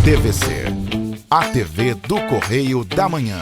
TVC, a TV do Correio da Manhã.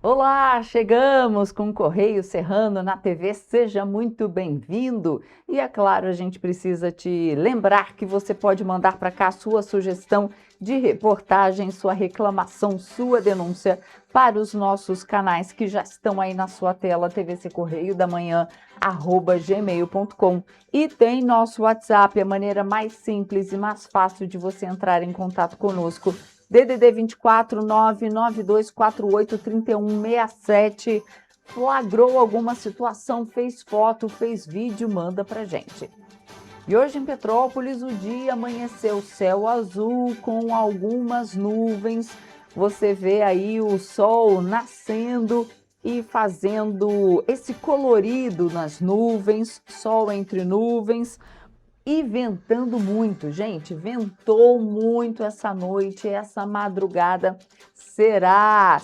Olá, chegamos com o Correio Serrano na TV, seja muito bem-vindo. E é claro, a gente precisa te lembrar que você pode mandar para cá a sua sugestão de reportagem, sua reclamação, sua denúncia para os nossos canais que já estão aí na sua tela, TVC Correio da Manhã, @gmail.com. E tem nosso WhatsApp, a maneira mais simples e mais fácil de você entrar em contato conosco. DDD 24 99248 3167. Flagrou alguma situação, fez foto, fez vídeo, manda pra gente. E hoje em Petrópolis o dia amanheceu céu azul com algumas nuvens. Você vê aí o sol nascendo e fazendo esse colorido nas nuvens, sol entre nuvens. E ventando muito, gente, ventou muito essa noite, essa madrugada. Será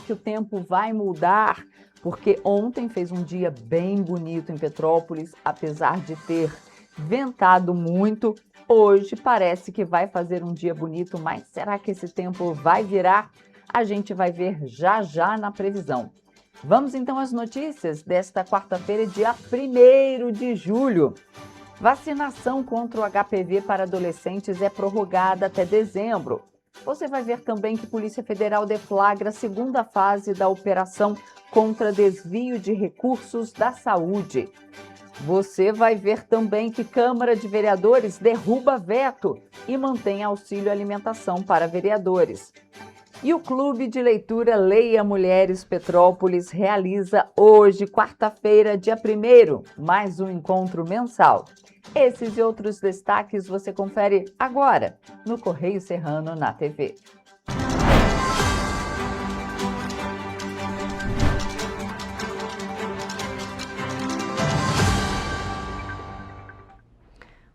que o tempo vai mudar? Porque ontem fez um dia bem bonito em Petrópolis, apesar de ter ventado muito. Hoje parece que vai fazer um dia bonito, mas será que esse tempo vai virar? A gente vai ver já já na previsão. Vamos então às notícias desta quarta-feira, dia 1º de julho. Vacinação contra o HPV para adolescentes é prorrogada até dezembro. Você vai ver também que Polícia Federal deflagra a segunda fase da operação contra desvio de recursos da saúde. Você vai ver também que Câmara de Vereadores derruba veto e mantém auxílio alimentação para vereadores. E o Clube de Leitura Leia Mulheres Petrópolis realiza hoje, quarta-feira, dia 1º, mais um encontro mensal. Esses e outros destaques você confere agora no Correio Serrano na TV.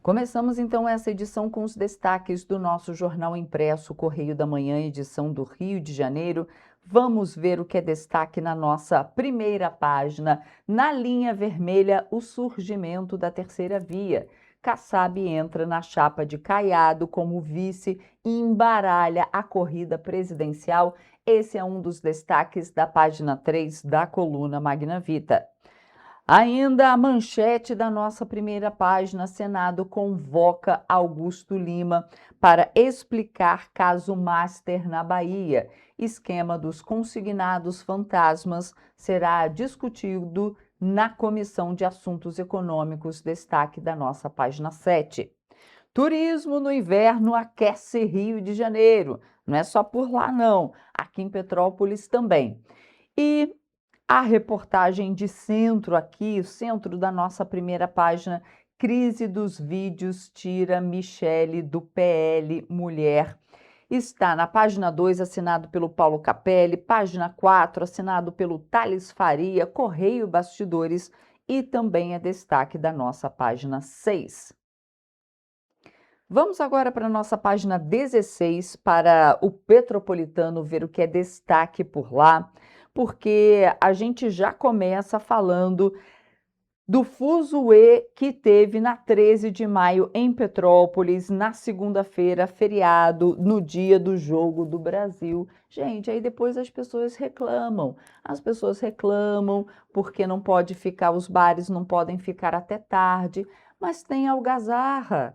Começamos então essa edição com os destaques do nosso jornal impresso Correio da Manhã, edição do Rio de Janeiro. Vamos ver o que é destaque na nossa primeira página. Na linha vermelha, o surgimento da terceira via. Kassab entra na chapa de Caiado como vice e embaralha a corrida presidencial. Esse é um dos destaques da página 3 da coluna Magna Vita. Ainda a manchete da nossa primeira página: Senado convoca Augusto Lima para explicar caso Master na Bahia. Esquema dos consignados fantasmas será discutido na Comissão de Assuntos Econômicos, destaque da nossa página 7. Turismo no inverno aquece Rio de Janeiro. Não é só por lá, não. Aqui em Petrópolis também. E a reportagem de centro aqui, o centro da nossa primeira página: crise dos vídeos tira Michele do PL Mulher. Está na página 2, assinado pelo Paulo Capelli, página 4, assinado pelo Thales Faria, Correio Bastidores, e também é destaque da nossa página 6. Vamos agora para a nossa página 16, para o Petropolitano, ver o que é destaque por lá, porque a gente já começa falando do fuzuê que teve na 13 de maio em Petrópolis, na segunda-feira, feriado, no dia do Jogo do Brasil. Gente, aí depois as pessoas reclamam porque não pode ficar, os bares não podem ficar até tarde, mas tem algazarra.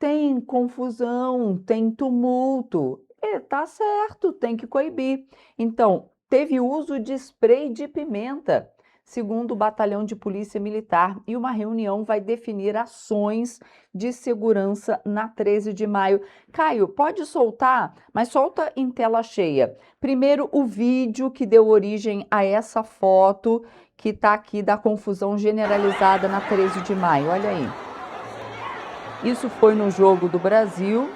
tem confusão, tem tumulto. Tá certo, tem que coibir. Então, teve uso de spray de pimenta, segundo o Batalhão de Polícia Militar, e uma reunião vai definir ações de segurança na 13 de maio. Caio, pode soltar, mas solta em tela cheia. Primeiro, o vídeo que deu origem a essa foto que está aqui da confusão generalizada na 13 de maio. Olha aí. Isso foi no Jogo do Brasil.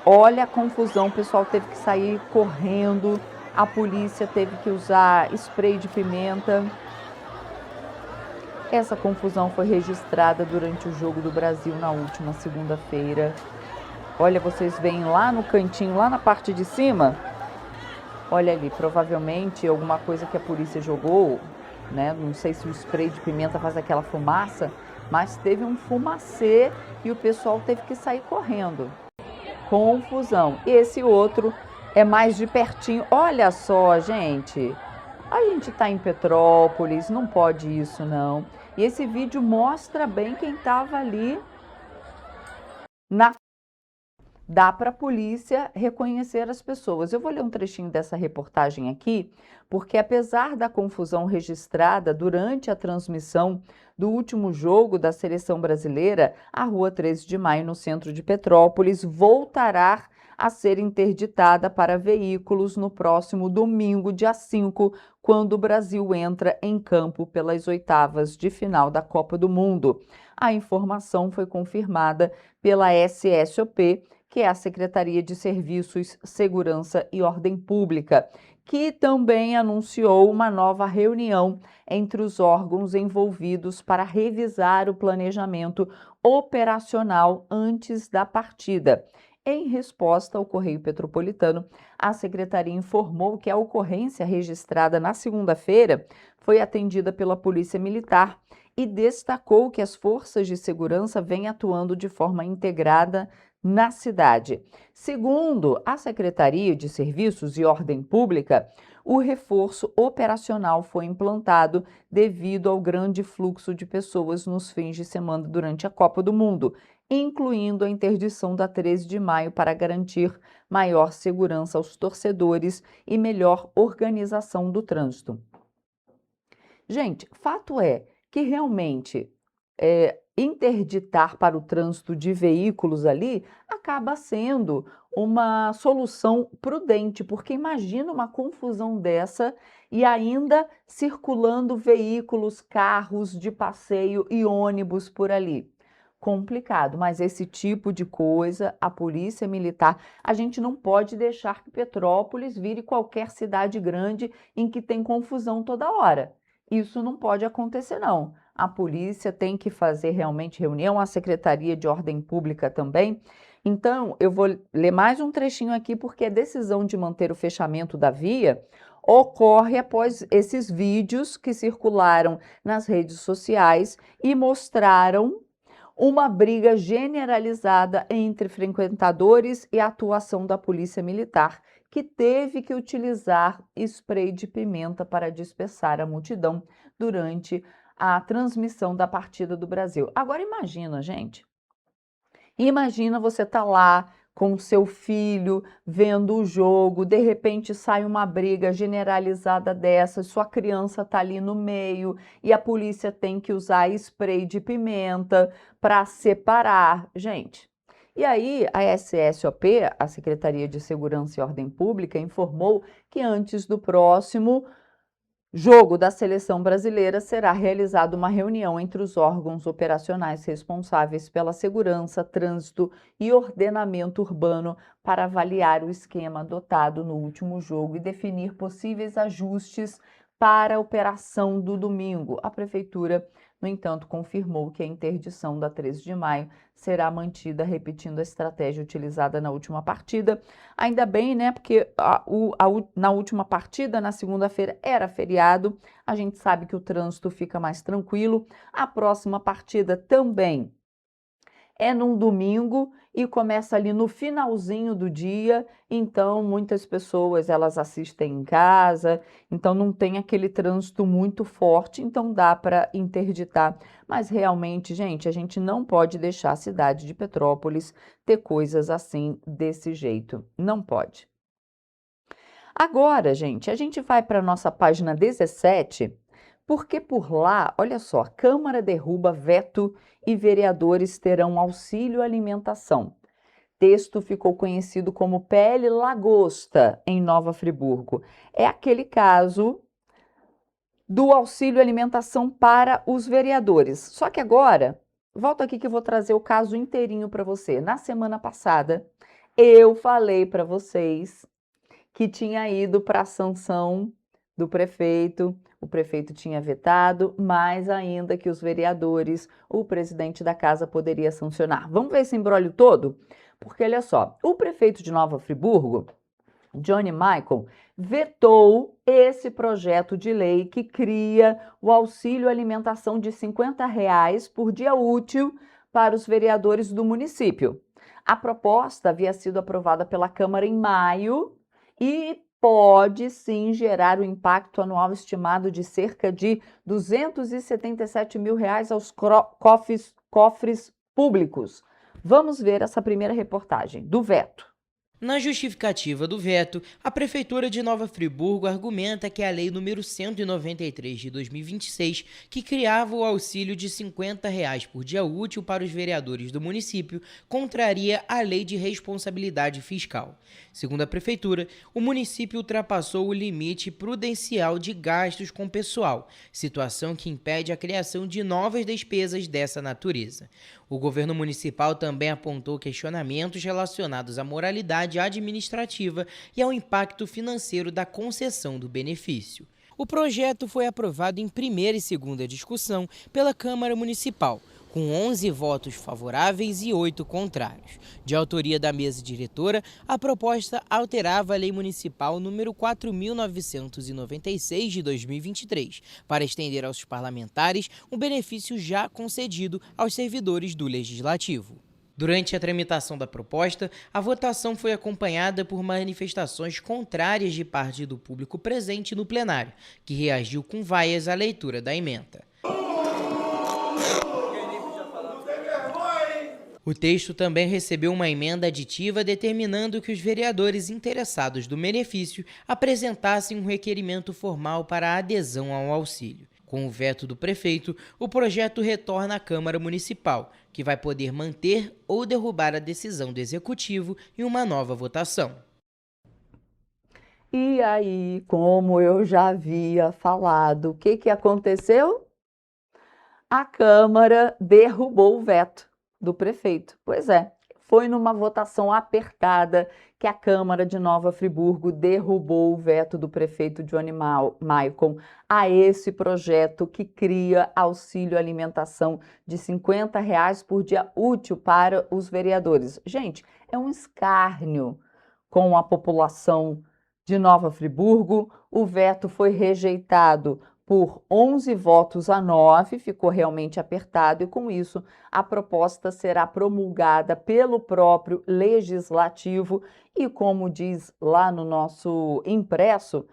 Olha a confusão, o pessoal teve que sair correndo, a polícia teve que usar spray de pimenta. Essa confusão foi registrada durante o Jogo do Brasil na última segunda-feira. Olha, vocês veem lá no cantinho, lá na parte de cima, olha ali, provavelmente alguma coisa que a polícia jogou, né? Não sei se o spray de pimenta faz aquela fumaça, mas teve um fumacê e o pessoal teve que sair correndo. Confusão. Esse outro é mais de pertinho. Olha só, gente. A gente está em Petrópolis, não pode isso, não. E esse vídeo mostra bem quem estava ali na... Dá para a polícia reconhecer as pessoas. Eu vou ler um trechinho dessa reportagem aqui, porque apesar da confusão registrada durante a transmissão do último jogo da seleção brasileira, a Rua 13 de Maio, no centro de Petrópolis, voltará a ser interditada para veículos no próximo domingo, dia 5, quando o Brasil entra em campo pelas oitavas de final da Copa do Mundo. A informação foi confirmada pela SSOP, que é a Secretaria de Serviços, Segurança e Ordem Pública, que também anunciou uma nova reunião entre os órgãos envolvidos para revisar o planejamento operacional antes da partida. Em resposta ao Correio Petropolitano, a secretaria informou que a ocorrência registrada na segunda-feira foi atendida pela Polícia Militar e destacou que as forças de segurança vêm atuando de forma integrada na cidade. Segundo a Secretaria de Serviços e Ordem Pública, o reforço operacional foi implantado devido ao grande fluxo de pessoas nos fins de semana durante a Copa do Mundo, incluindo a interdição da 13 de maio para garantir maior segurança aos torcedores e melhor organização do trânsito. Gente, fato é que realmente interditar para o trânsito de veículos ali acaba sendo uma solução prudente, porque imagina uma confusão dessa e ainda circulando veículos, carros de passeio e ônibus por ali. Complicado, mas esse tipo de coisa, a polícia militar, a gente não pode deixar que Petrópolis vire qualquer cidade grande em que tem confusão toda hora. Isso não pode acontecer, não. A polícia tem que fazer realmente reunião, a Secretaria de Ordem Pública também. Então, eu vou ler mais um trechinho aqui, porque a decisão de manter o fechamento da via ocorre após esses vídeos que circularam nas redes sociais e mostraram uma briga generalizada entre frequentadores e a atuação da Polícia Militar, que teve que utilizar spray de pimenta para dispersar a multidão durante a transmissão da partida do Brasil. Agora imagina, gente. Imagina você tá lá com seu filho vendo o jogo, de repente sai uma briga generalizada dessa, sua criança tá ali no meio e a polícia tem que usar spray de pimenta para separar. Gente, e aí a SSOP, a Secretaria de Segurança e Ordem Pública, informou que antes do próximo jogo da seleção brasileira será realizada uma reunião entre os órgãos operacionais responsáveis pela segurança, trânsito e ordenamento urbano para avaliar o esquema adotado no último jogo e definir possíveis ajustes para a operação do domingo. A prefeitura, no entanto, confirmou que a interdição da 13 de maio será mantida, repetindo a estratégia utilizada na última partida. Ainda bem, né? Porque na última partida, na segunda-feira, era feriado. A gente sabe que o trânsito fica mais tranquilo. A próxima partida também é num domingo e começa ali no finalzinho do dia, então muitas pessoas elas assistem em casa, então não tem aquele trânsito muito forte, então dá para interditar. Mas realmente, gente, a gente não pode deixar a cidade de Petrópolis ter coisas assim desse jeito. Não pode. Agora, gente, a gente vai para a nossa página 17, porque por lá, olha só, Câmara derruba veto e vereadores terão auxílio alimentação. Texto ficou conhecido como PL Lagosta, em Nova Friburgo. É aquele caso do auxílio alimentação para os vereadores. Só que agora, volta aqui que eu vou trazer o caso inteirinho para você. Na semana passada, eu falei para vocês que tinha ido para a sanção do prefeito, o prefeito tinha vetado, mas ainda que os vereadores, o presidente da casa poderia sancionar. Vamos ver esse imbróglio todo? Porque olha só, o prefeito de Nova Friburgo, Johnny Michael, vetou esse projeto de lei que cria o auxílio alimentação de R$ 50 por dia útil para os vereadores do município. A proposta havia sido aprovada pela Câmara em maio e pode sim gerar um impacto anual estimado de cerca de R$ 277 mil aos cofres públicos. Vamos ver essa primeira reportagem do veto. Na justificativa do veto, a Prefeitura de Nova Friburgo argumenta que a Lei nº 193 de 2026, que criava o auxílio de R$ 50 por dia útil para os vereadores do município, contraria a Lei de Responsabilidade Fiscal. Segundo a Prefeitura, o município ultrapassou o limite prudencial de gastos com pessoal, situação que impede a criação de novas despesas dessa natureza. O governo municipal também apontou questionamentos relacionados à moralidade administrativa e ao impacto financeiro da concessão do benefício. O projeto foi aprovado em primeira e segunda discussão pela Câmara Municipal, com 11 votos favoráveis e 8 contrários. De autoria da mesa diretora, a proposta alterava a Lei Municipal número 4.996 de 2023, para estender aos parlamentares um benefício já concedido aos servidores do Legislativo. Durante a tramitação da proposta, a votação foi acompanhada por manifestações contrárias de parte do público presente no plenário, que reagiu com vaias à leitura da ementa. O texto também recebeu uma emenda aditiva determinando que os vereadores interessados do benefício apresentassem um requerimento formal para a adesão ao auxílio. Com o veto do prefeito, o projeto retorna à Câmara Municipal, que vai poder manter ou derrubar a decisão do Executivo em uma nova votação. E aí, como eu já havia falado, o que aconteceu? A Câmara derrubou o veto do prefeito. Pois é, foi numa votação apertada que a Câmara de Nova Friburgo derrubou o veto do prefeito Johnny Michael a esse projeto que cria auxílio alimentação de R$ 50 por dia útil para os vereadores. Gente, é um escárnio com a população de Nova Friburgo. O veto foi rejeitado por 11 votos a 9, ficou realmente apertado e, com isso, a proposta será promulgada pelo próprio Legislativo e, como diz lá no nosso impresso,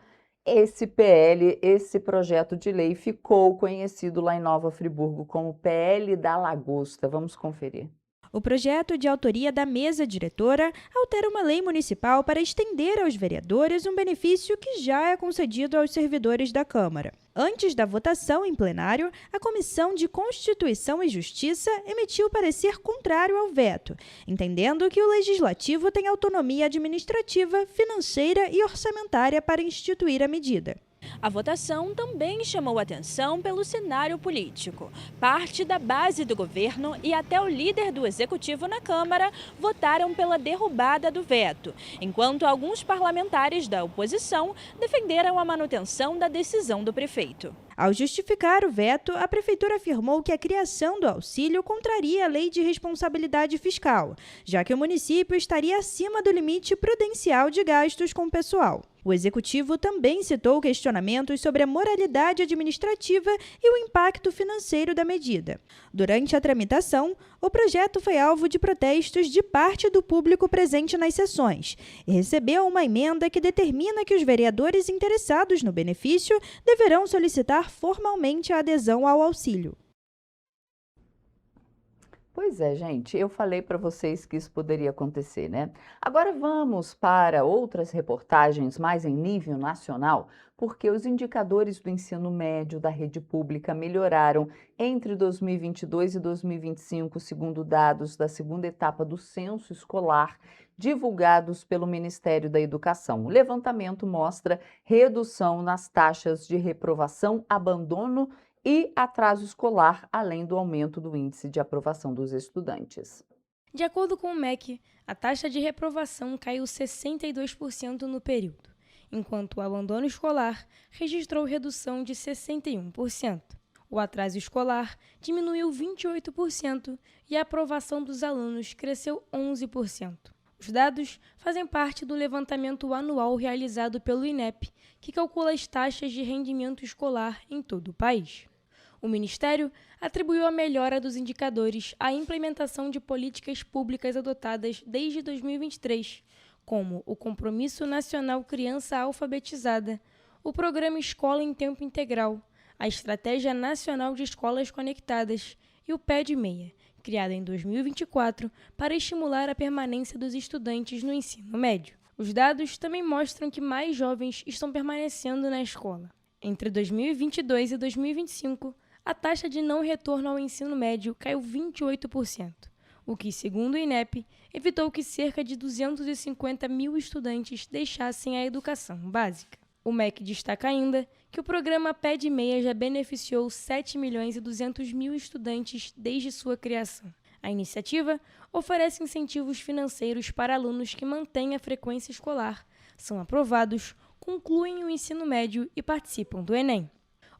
esse PL, esse projeto de lei, ficou conhecido lá em Nova Friburgo como PL da Lagosta. Vamos conferir. O projeto, de autoria da mesa diretora, altera uma lei municipal para estender aos vereadores um benefício que já é concedido aos servidores da Câmara. Antes da votação em plenário, a Comissão de Constituição e Justiça emitiu parecer contrário ao veto, entendendo que o Legislativo tem autonomia administrativa, financeira e orçamentária para instituir a medida. A votação também chamou atenção pelo cenário político. Parte da base do governo e até o líder do Executivo na Câmara votaram pela derrubada do veto, enquanto alguns parlamentares da oposição defenderam a manutenção da decisão do prefeito. Ao justificar o veto, a Prefeitura afirmou que a criação do auxílio contraria a Lei de Responsabilidade Fiscal, já que o município estaria acima do limite prudencial de gastos com pessoal. O executivo também citou questionamentos sobre a moralidade administrativa e o impacto financeiro da medida. Durante a tramitação, o projeto foi alvo de protestos de parte do público presente nas sessões e recebeu uma emenda que determina que os vereadores interessados no benefício deverão solicitar formalmente a adesão ao auxílio. Pois é, gente, eu falei para vocês que isso poderia acontecer, né? Agora vamos para outras reportagens mais em nível nacional, porque os indicadores do ensino médio da rede pública melhoraram entre 2022 e 2025, segundo dados da segunda etapa do censo escolar, divulgados pelo Ministério da Educação. O levantamento mostra redução nas taxas de reprovação, abandono e atraso escolar, além do aumento do índice de aprovação dos estudantes. De acordo com o MEC, a taxa de reprovação caiu 62% no período, enquanto o abandono escolar registrou redução de 61%. O atraso escolar diminuiu 28% e a aprovação dos alunos cresceu 11%. Os dados fazem parte do levantamento anual realizado pelo INEP, que calcula as taxas de rendimento escolar em todo o país. O Ministério atribuiu a melhora dos indicadores à implementação de políticas públicas adotadas desde 2023, como o Compromisso Nacional Criança Alfabetizada, o Programa Escola em Tempo Integral, a Estratégia Nacional de Escolas Conectadas e o PED-6, criado em 2024 para estimular a permanência dos estudantes no ensino médio. Os dados também mostram que mais jovens estão permanecendo na escola. Entre 2022 e 2025, a taxa de não retorno ao ensino médio caiu 28%, o que, segundo o INEP, evitou que cerca de 250 mil estudantes deixassem a educação básica. O MEC destaca ainda que o programa PED-6 já beneficiou 7 milhões e 200 mil estudantes desde sua criação. A iniciativa oferece incentivos financeiros para alunos que mantêm a frequência escolar, são aprovados, concluem o ensino médio e participam do Enem.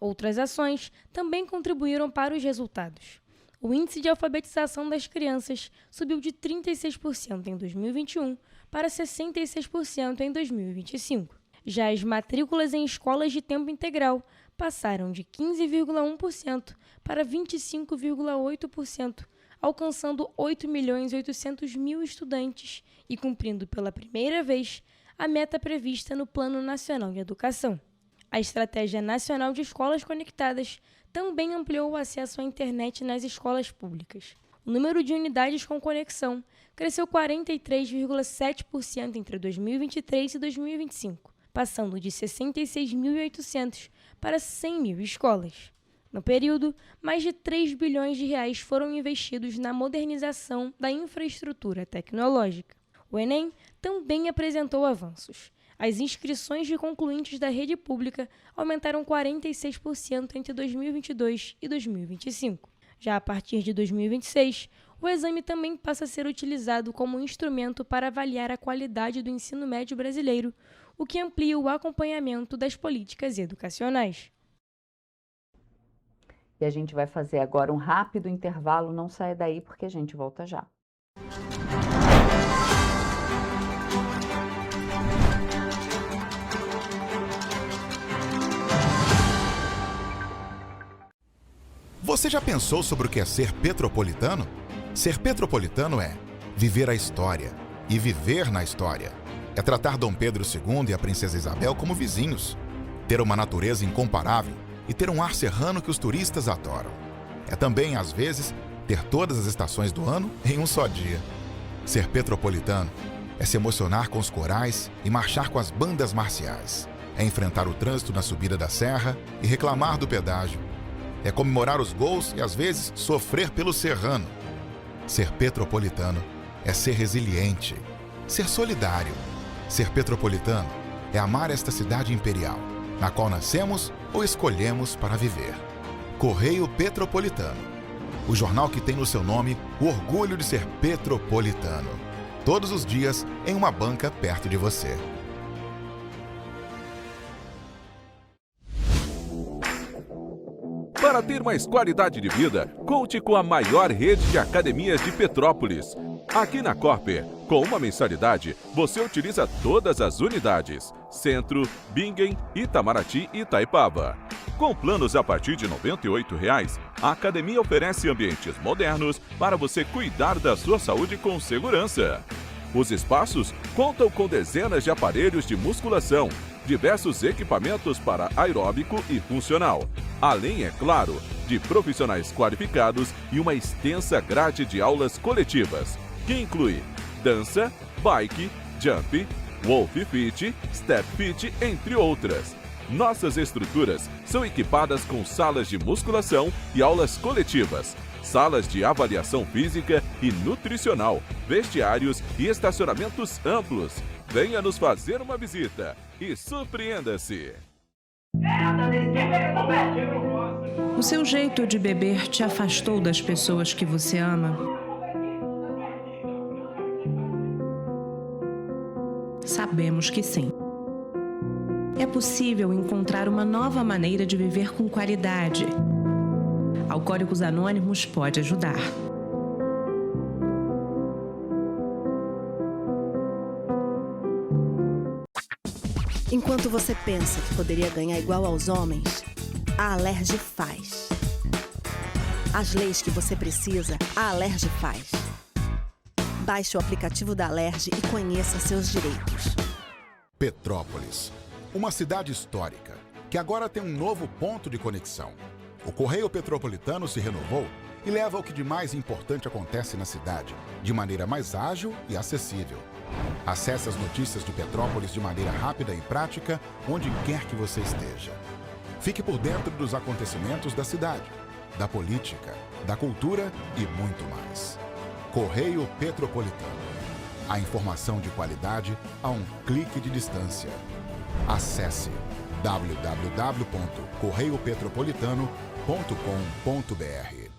Outras ações também contribuíram para os resultados. O índice de alfabetização das crianças subiu de 36% em 2021 para 66% em 2025. Já as matrículas em escolas de tempo integral passaram de 15,1% para 25,8%, alcançando 8.800.000 estudantes e cumprindo pela primeira vez a meta prevista no Plano Nacional de Educação. A Estratégia Nacional de Escolas Conectadas também ampliou o acesso à internet nas escolas públicas. O número de unidades com conexão cresceu 43,7% entre 2023 e 2025, passando de 66.800 para 100 mil escolas. No período, mais de 3 bilhões de reais foram investidos na modernização da infraestrutura tecnológica. O Enem também apresentou avanços. As inscrições de concluintes da rede pública aumentaram 46% entre 2022 e 2025. Já a partir de 2026, o exame também passa a ser utilizado como instrumento para avaliar a qualidade do ensino médio brasileiro, o que amplia o acompanhamento das políticas educacionais. E a gente vai fazer agora um rápido intervalo, não saia daí porque a gente volta já. Você já pensou sobre o que é ser petropolitano? Ser petropolitano é viver a história e viver na história. É tratar Dom Pedro II e a Princesa Isabel como vizinhos, ter uma natureza incomparável e ter um ar serrano que os turistas adoram. É também, às vezes, ter todas as estações do ano em um só dia. Ser petropolitano é se emocionar com os corais e marchar com as bandas marciais. É enfrentar o trânsito na subida da serra e reclamar do pedágio. É comemorar os gols e, às vezes, sofrer pelo serrano. Ser petropolitano é ser resiliente, ser solidário. Ser petropolitano é amar esta cidade imperial, na qual nascemos ou escolhemos para viver. Correio Petropolitano, o jornal que tem no seu nome o orgulho de ser petropolitano. Todos os dias em uma banca perto de você. Para ter mais qualidade de vida, conte com a maior rede de academias de Petrópolis. Aqui na Corper, com uma mensalidade, você utiliza todas as unidades. Centro, Bingen, Itamaraty e Itaipava. Com planos a partir de R$ 98,00, a academia oferece ambientes modernos para você cuidar da sua saúde com segurança. Os espaços contam com dezenas de aparelhos de musculação, diversos equipamentos para aeróbico e funcional, além, é claro, de profissionais qualificados e uma extensa grade de aulas coletivas, que inclui dança, bike, jump, Wolf Fit, Step Fit, entre outras. Nossas estruturas são equipadas com salas de musculação e aulas coletivas, salas de avaliação física e nutricional, vestiários e estacionamentos amplos. Venha nos fazer uma visita e surpreenda-se! O seu jeito de beber te afastou das pessoas que você ama? Sabemos que sim. É possível encontrar uma nova maneira de viver com qualidade. Alcoólicos Anônimos pode ajudar. Enquanto você pensa que poderia ganhar igual aos homens, a Alerj faz. As leis que você precisa, a Alerj faz. Baixe o aplicativo da Alerj e conheça seus direitos. Petrópolis, uma cidade histórica, que agora tem um novo ponto de conexão. O Correio Petropolitano se renovou e leva o que de mais importante acontece na cidade, de maneira mais ágil e acessível. Acesse as notícias de Petrópolis de maneira rápida e prática, onde quer que você esteja. Fique por dentro dos acontecimentos da cidade, da política, da cultura e muito mais. Correio Petropolitano. A informação de qualidade a um clique de distância. Acesse www.correiopetropolitano.com.br.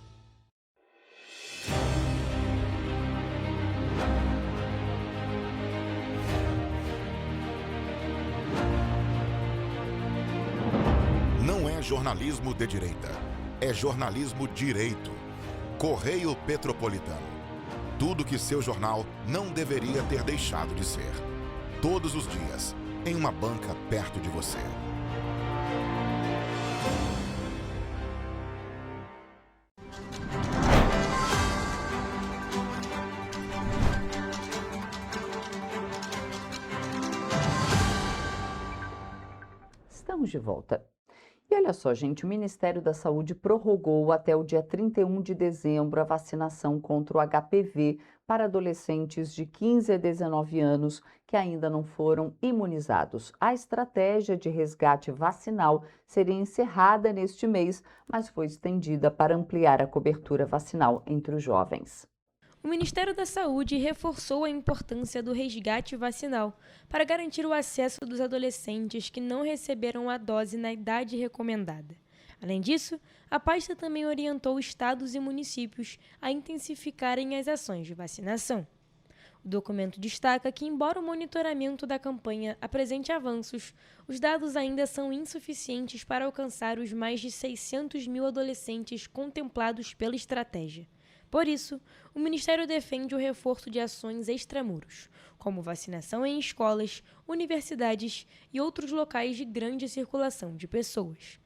Não é jornalismo de direita, é jornalismo direito. Correio Petropolitano. Tudo que seu jornal não deveria ter deixado de ser. Todos os dias, em uma banca perto de você. Estamos de volta. E olha só, gente, o Ministério da Saúde prorrogou até o dia 31 de dezembro a vacinação contra o HPV para adolescentes de 15 a 19 anos que ainda não foram imunizados. A estratégia de resgate vacinal seria encerrada neste mês, mas foi estendida para ampliar a cobertura vacinal entre os jovens. O Ministério da Saúde reforçou a importância do resgate vacinal para garantir o acesso dos adolescentes que não receberam a dose na idade recomendada. Além disso, a pasta também orientou estados e municípios a intensificarem as ações de vacinação. O documento destaca que, embora o monitoramento da campanha apresente avanços, os dados ainda são insuficientes para alcançar os mais de 600 mil adolescentes contemplados pela estratégia. Por isso, o Ministério defende o reforço de ações extramuros, como vacinação em escolas, universidades e outros locais de grande circulação de pessoas.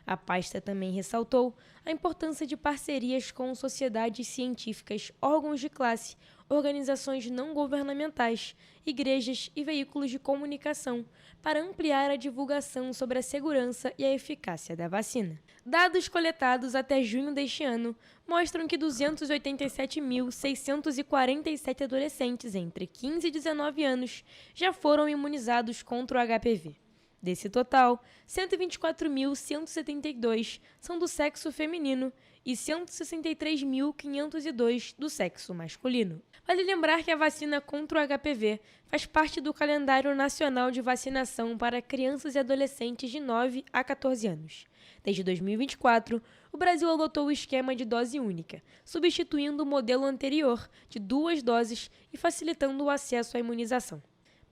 A pasta também ressaltou a importância de parcerias com sociedades científicas, órgãos de classe, organizações não governamentais, igrejas e veículos de comunicação para ampliar a divulgação sobre a segurança e a eficácia da vacina. Dados coletados até junho deste ano mostram que 287.647 adolescentes entre 15 e 19 anos já foram imunizados contra o HPV. Desse total, 124.172 são do sexo feminino e 163.502 do sexo masculino. Vale lembrar que a vacina contra o HPV faz parte do calendário nacional de vacinação para crianças e adolescentes de 9 a 14 anos. Desde 2024, o Brasil adotou o esquema de dose única, substituindo o modelo anterior de 2 doses e facilitando o acesso à imunização.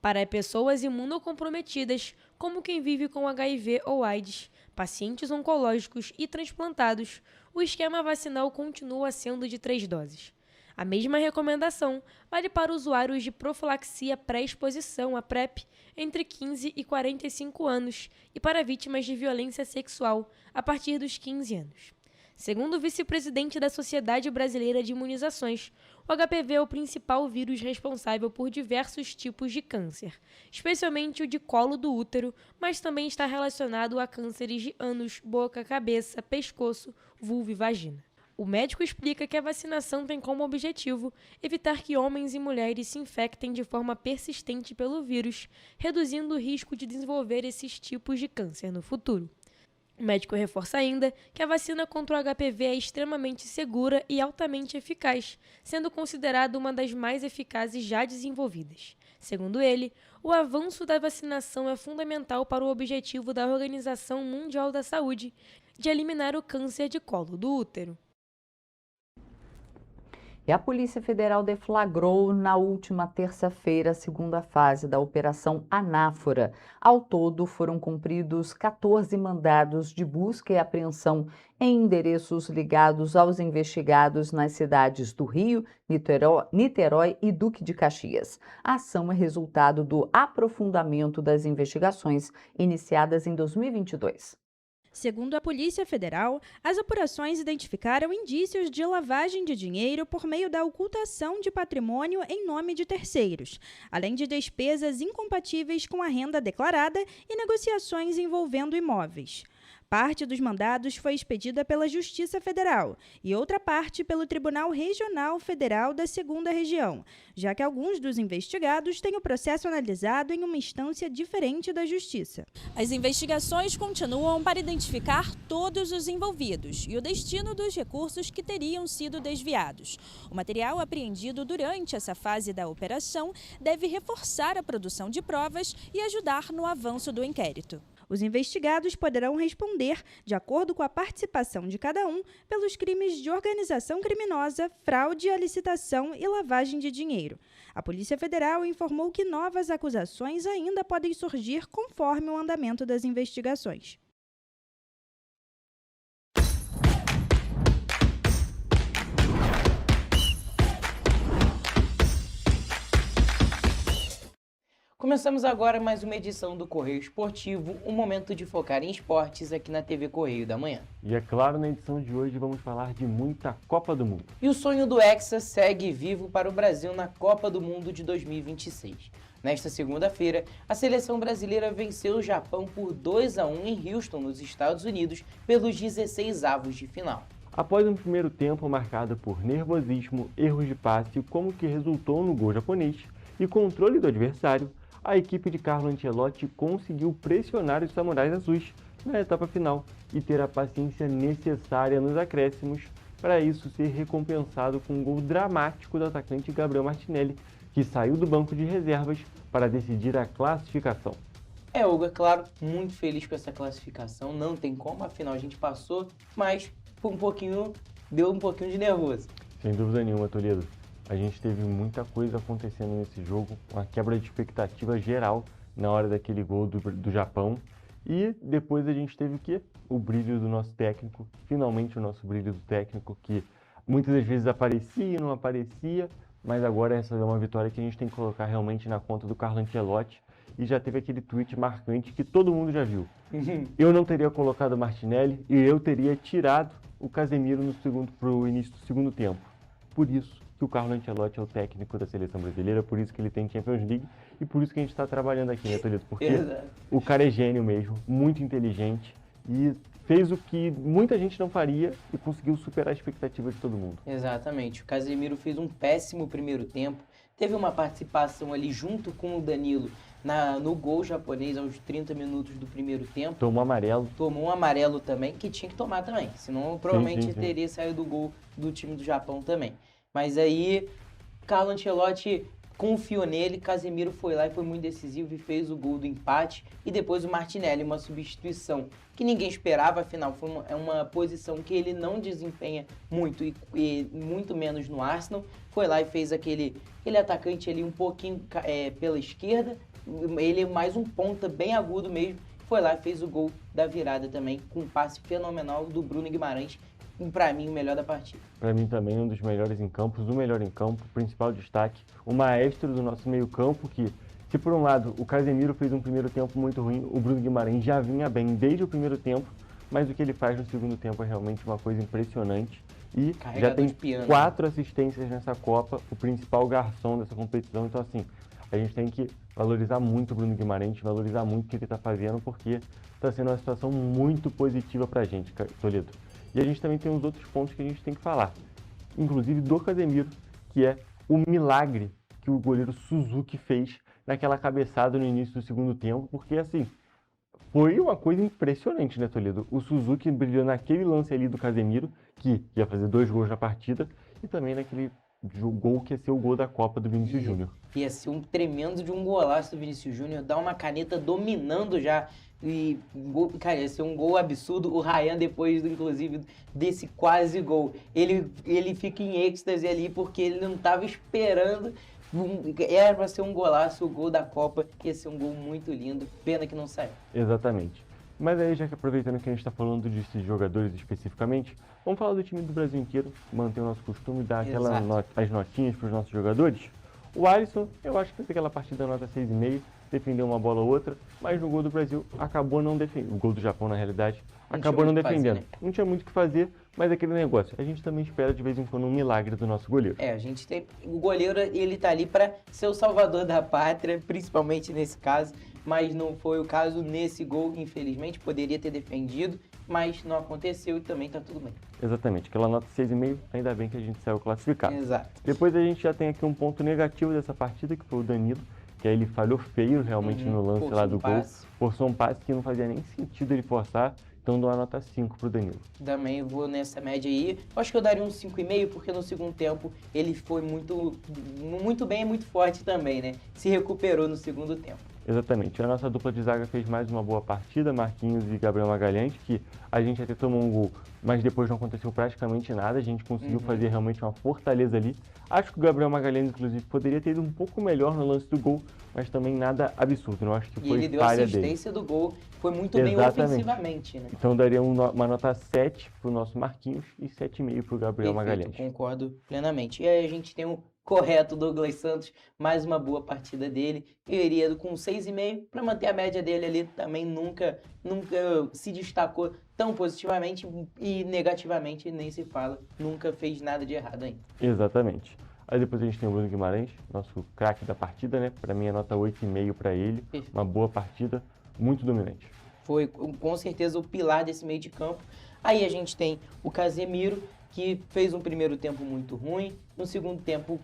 Para pessoas imunocomprometidas, como quem vive com HIV ou AIDS, pacientes oncológicos e transplantados, o esquema vacinal continua sendo de 3 doses. A mesma recomendação vale para usuários de profilaxia pré-exposição, a PrEP, entre 15 e 45 anos e para vítimas de violência sexual, a partir dos 15 anos. Segundo o vice-presidente da Sociedade Brasileira de Imunizações, o HPV é o principal vírus responsável por diversos tipos de câncer, especialmente o de colo do útero, mas também está relacionado a cânceres de ânus, boca, cabeça, pescoço, vulva e vagina. O médico explica que a vacinação tem como objetivo evitar que homens e mulheres se infectem de forma persistente pelo vírus, reduzindo o risco de desenvolver esses tipos de câncer no futuro. O médico reforça ainda que a vacina contra o HPV é extremamente segura e altamente eficaz, sendo considerada uma das mais eficazes já desenvolvidas. Segundo ele, o avanço da vacinação é fundamental para o objetivo da Organização Mundial da Saúde de eliminar o câncer de colo do útero. E a Polícia Federal deflagrou na última terça-feira a segunda fase da Operação Anáfora. Ao todo, foram cumpridos 14 mandados de busca e apreensão em endereços ligados aos investigados nas cidades do Rio, Niterói e Duque de Caxias. A ação é resultado do aprofundamento das investigações iniciadas em 2022. Segundo a Polícia Federal, as apurações identificaram indícios de lavagem de dinheiro por meio da ocultação de patrimônio em nome de terceiros, além de despesas incompatíveis com a renda declarada e negociações envolvendo imóveis. Parte dos mandados foi expedida pela Justiça Federal e outra parte pelo Tribunal Regional Federal da 2ª Região, já que alguns dos investigados têm o processo analisado em uma instância diferente da Justiça. As investigações continuam para identificar todos os envolvidos e o destino dos recursos que teriam sido desviados. O material apreendido durante essa fase da operação deve reforçar a produção de provas e ajudar no avanço do inquérito. Os investigados poderão responder, de acordo com a participação de cada um, pelos crimes de organização criminosa, fraude à licitação e lavagem de dinheiro. A Polícia Federal informou que novas acusações ainda podem surgir conforme o andamento das investigações. Começamos agora mais uma edição do Correio Esportivo, um momento de focar em esportes aqui na TV Correio da Manhã. E é claro, na edição de hoje vamos falar de muita Copa do Mundo. E o sonho do Hexa segue vivo para o Brasil na Copa do Mundo de 2026. Nesta segunda-feira, a seleção brasileira venceu o Japão por 2-1 em Houston, nos Estados Unidos, pelos 16avos de final. Após um primeiro tempo marcado por nervosismo, erros de passe, como que resultou no gol japonês, e controle do adversário, a equipe de Carlo Ancelotti conseguiu pressionar os Samurais Azuis na etapa final e ter a paciência necessária nos acréscimos para isso ser recompensado com um gol dramático do atacante Gabriel Martinelli, que saiu do banco de reservas para decidir a classificação. Hugo, é claro, muito feliz com essa classificação, não tem como, afinal a gente passou, mas deu um pouquinho de nervoso. Sem dúvida nenhuma, Toledo. A gente teve muita coisa acontecendo nesse jogo, uma quebra de expectativa geral na hora daquele gol do Japão. E depois a gente teve o quê? O brilho do nosso técnico, finalmente o nosso brilho do técnico, que muitas das vezes aparecia e não aparecia, mas agora essa é uma vitória que a gente tem que colocar realmente na conta do Carlo Ancelotti. E já teve aquele tweet marcante que todo mundo já viu. Eu não teria colocado o Martinelli e eu teria tirado o Casemiro para o início do segundo tempo. Por isso que o Carlo Ancelotti é o técnico da seleção brasileira, por isso que ele tem Champions League e por isso que a gente está trabalhando aqui, né, Toledo? Porque o cara é gênio mesmo, muito inteligente e fez o que muita gente não faria e conseguiu superar a expectativa de todo mundo. Exatamente, o Casemiro fez um péssimo primeiro tempo, teve uma participação ali junto com o Danilo no gol japonês aos 30 minutos do primeiro tempo. Tomou amarelo. Tomou um amarelo também, que tinha que tomar também, senão provavelmente teria saído do gol do time do Japão também. Mas aí, Carlo Ancelotti confiou nele, Casemiro foi lá e foi muito decisivo e fez o gol do empate. E depois o Martinelli, uma substituição que ninguém esperava, afinal foi uma posição que ele não desempenha muito e muito menos no Arsenal. Foi lá e fez aquele atacante ali um pouquinho pela esquerda, ele mais um ponta bem agudo mesmo. Foi lá e fez o gol da virada também, com um passe fenomenal do Bruno Guimarães, pra mim, o melhor da partida. Para mim também, um dos melhores em campos, o melhor em campo, principal destaque, o maestro do nosso meio campo, que se por um lado o Casemiro fez um primeiro tempo muito ruim, o Bruno Guimarães já vinha bem desde o primeiro tempo, mas o que ele faz no segundo tempo é realmente uma coisa impressionante. E já tem 4 assistências nessa Copa, o principal garçom dessa competição. Então, assim, a gente tem que valorizar muito o Bruno Guimarães, valorizar muito o que ele está fazendo, porque está sendo uma situação muito positiva para a gente, Toledo. E a gente também tem uns outros pontos que a gente tem que falar, inclusive do Casemiro, que é o milagre que o goleiro Suzuki fez naquela cabeçada no início do segundo tempo, porque, assim, foi uma coisa impressionante, né, Toledo? O Suzuki brilhou naquele lance ali do Casemiro, que ia fazer 2 gols na partida, e também naquele gol que ia ser o gol da Copa do Vinícius Júnior. Ia ser um tremendo de um golaço do Vinícius Júnior, dá uma caneta dominando já, e, cara, ia ser um gol absurdo. O Ryan, depois, inclusive, desse quase gol, ele fica em êxtase ali, porque ele não estava esperando. Era para ser um golaço, o gol da Copa, ia ser um gol muito lindo, pena que não saiu. Exatamente. Mas aí, já que aproveitando que a gente está falando desses jogadores especificamente, vamos falar do time do Brasil inteiro, manter o nosso costume, dar as notinhas para os nossos jogadores. O Alisson, eu acho que fez aquela partida nota 6,5, defendeu uma bola ou outra, mas no gol do Brasil acabou não defendendo. O gol do Japão, na realidade, acabou não defendendo. Não tinha muito o que fazer, mas aquele negócio. A gente também espera de vez em quando um milagre do nosso goleiro. A gente tem. O goleiro, ele tá ali para ser o salvador da pátria, principalmente nesse caso, mas não foi o caso nesse gol, infelizmente. Poderia ter defendido, mas não aconteceu e também tá tudo bem. Exatamente, aquela nota 6,5, ainda bem que a gente saiu classificado. Exato. Depois a gente já tem aqui um ponto negativo dessa partida, que foi o Danilo, que aí ele falhou feio realmente no lance lá do gol. Forçou um passe que não fazia nem sentido ele forçar, então dou uma nota 5 pro Danilo. Também vou nessa média aí. Acho que eu daria um 5,5, porque no segundo tempo ele foi muito bem e muito forte também, né? Se recuperou no segundo tempo. Exatamente. A nossa dupla de zaga fez mais uma boa partida, Marquinhos e Gabriel Magalhães, que a gente até tomou um gol, mas depois não aconteceu praticamente nada. A gente conseguiu fazer realmente uma fortaleza ali. Acho que o Gabriel Magalhães, inclusive, poderia ter ido um pouco melhor no lance do gol, mas também nada absurdo. Não acho que foi falha dele. E ele deu assistência do gol, foi muito bem ofensivamente, né? Então daria uma nota 7 pro nosso Marquinhos e 7,5 pro Gabriel Magalhães. Concordo plenamente. E aí a gente tem o correto Douglas Santos, mais uma boa partida dele. Eu iria com 6,5 para manter a média dele ali. Também nunca se destacou tão positivamente e negativamente, nem se fala. Nunca fez nada de errado ainda. Exatamente. Aí depois a gente tem o Bruno Guimarães, nosso craque da partida, né? Para mim é nota 8,5 para ele. Perfeito. Uma boa partida, muito dominante. Foi com certeza o pilar desse meio de campo. Aí a gente tem o Casemiro, que fez um primeiro tempo muito ruim, no segundo tempo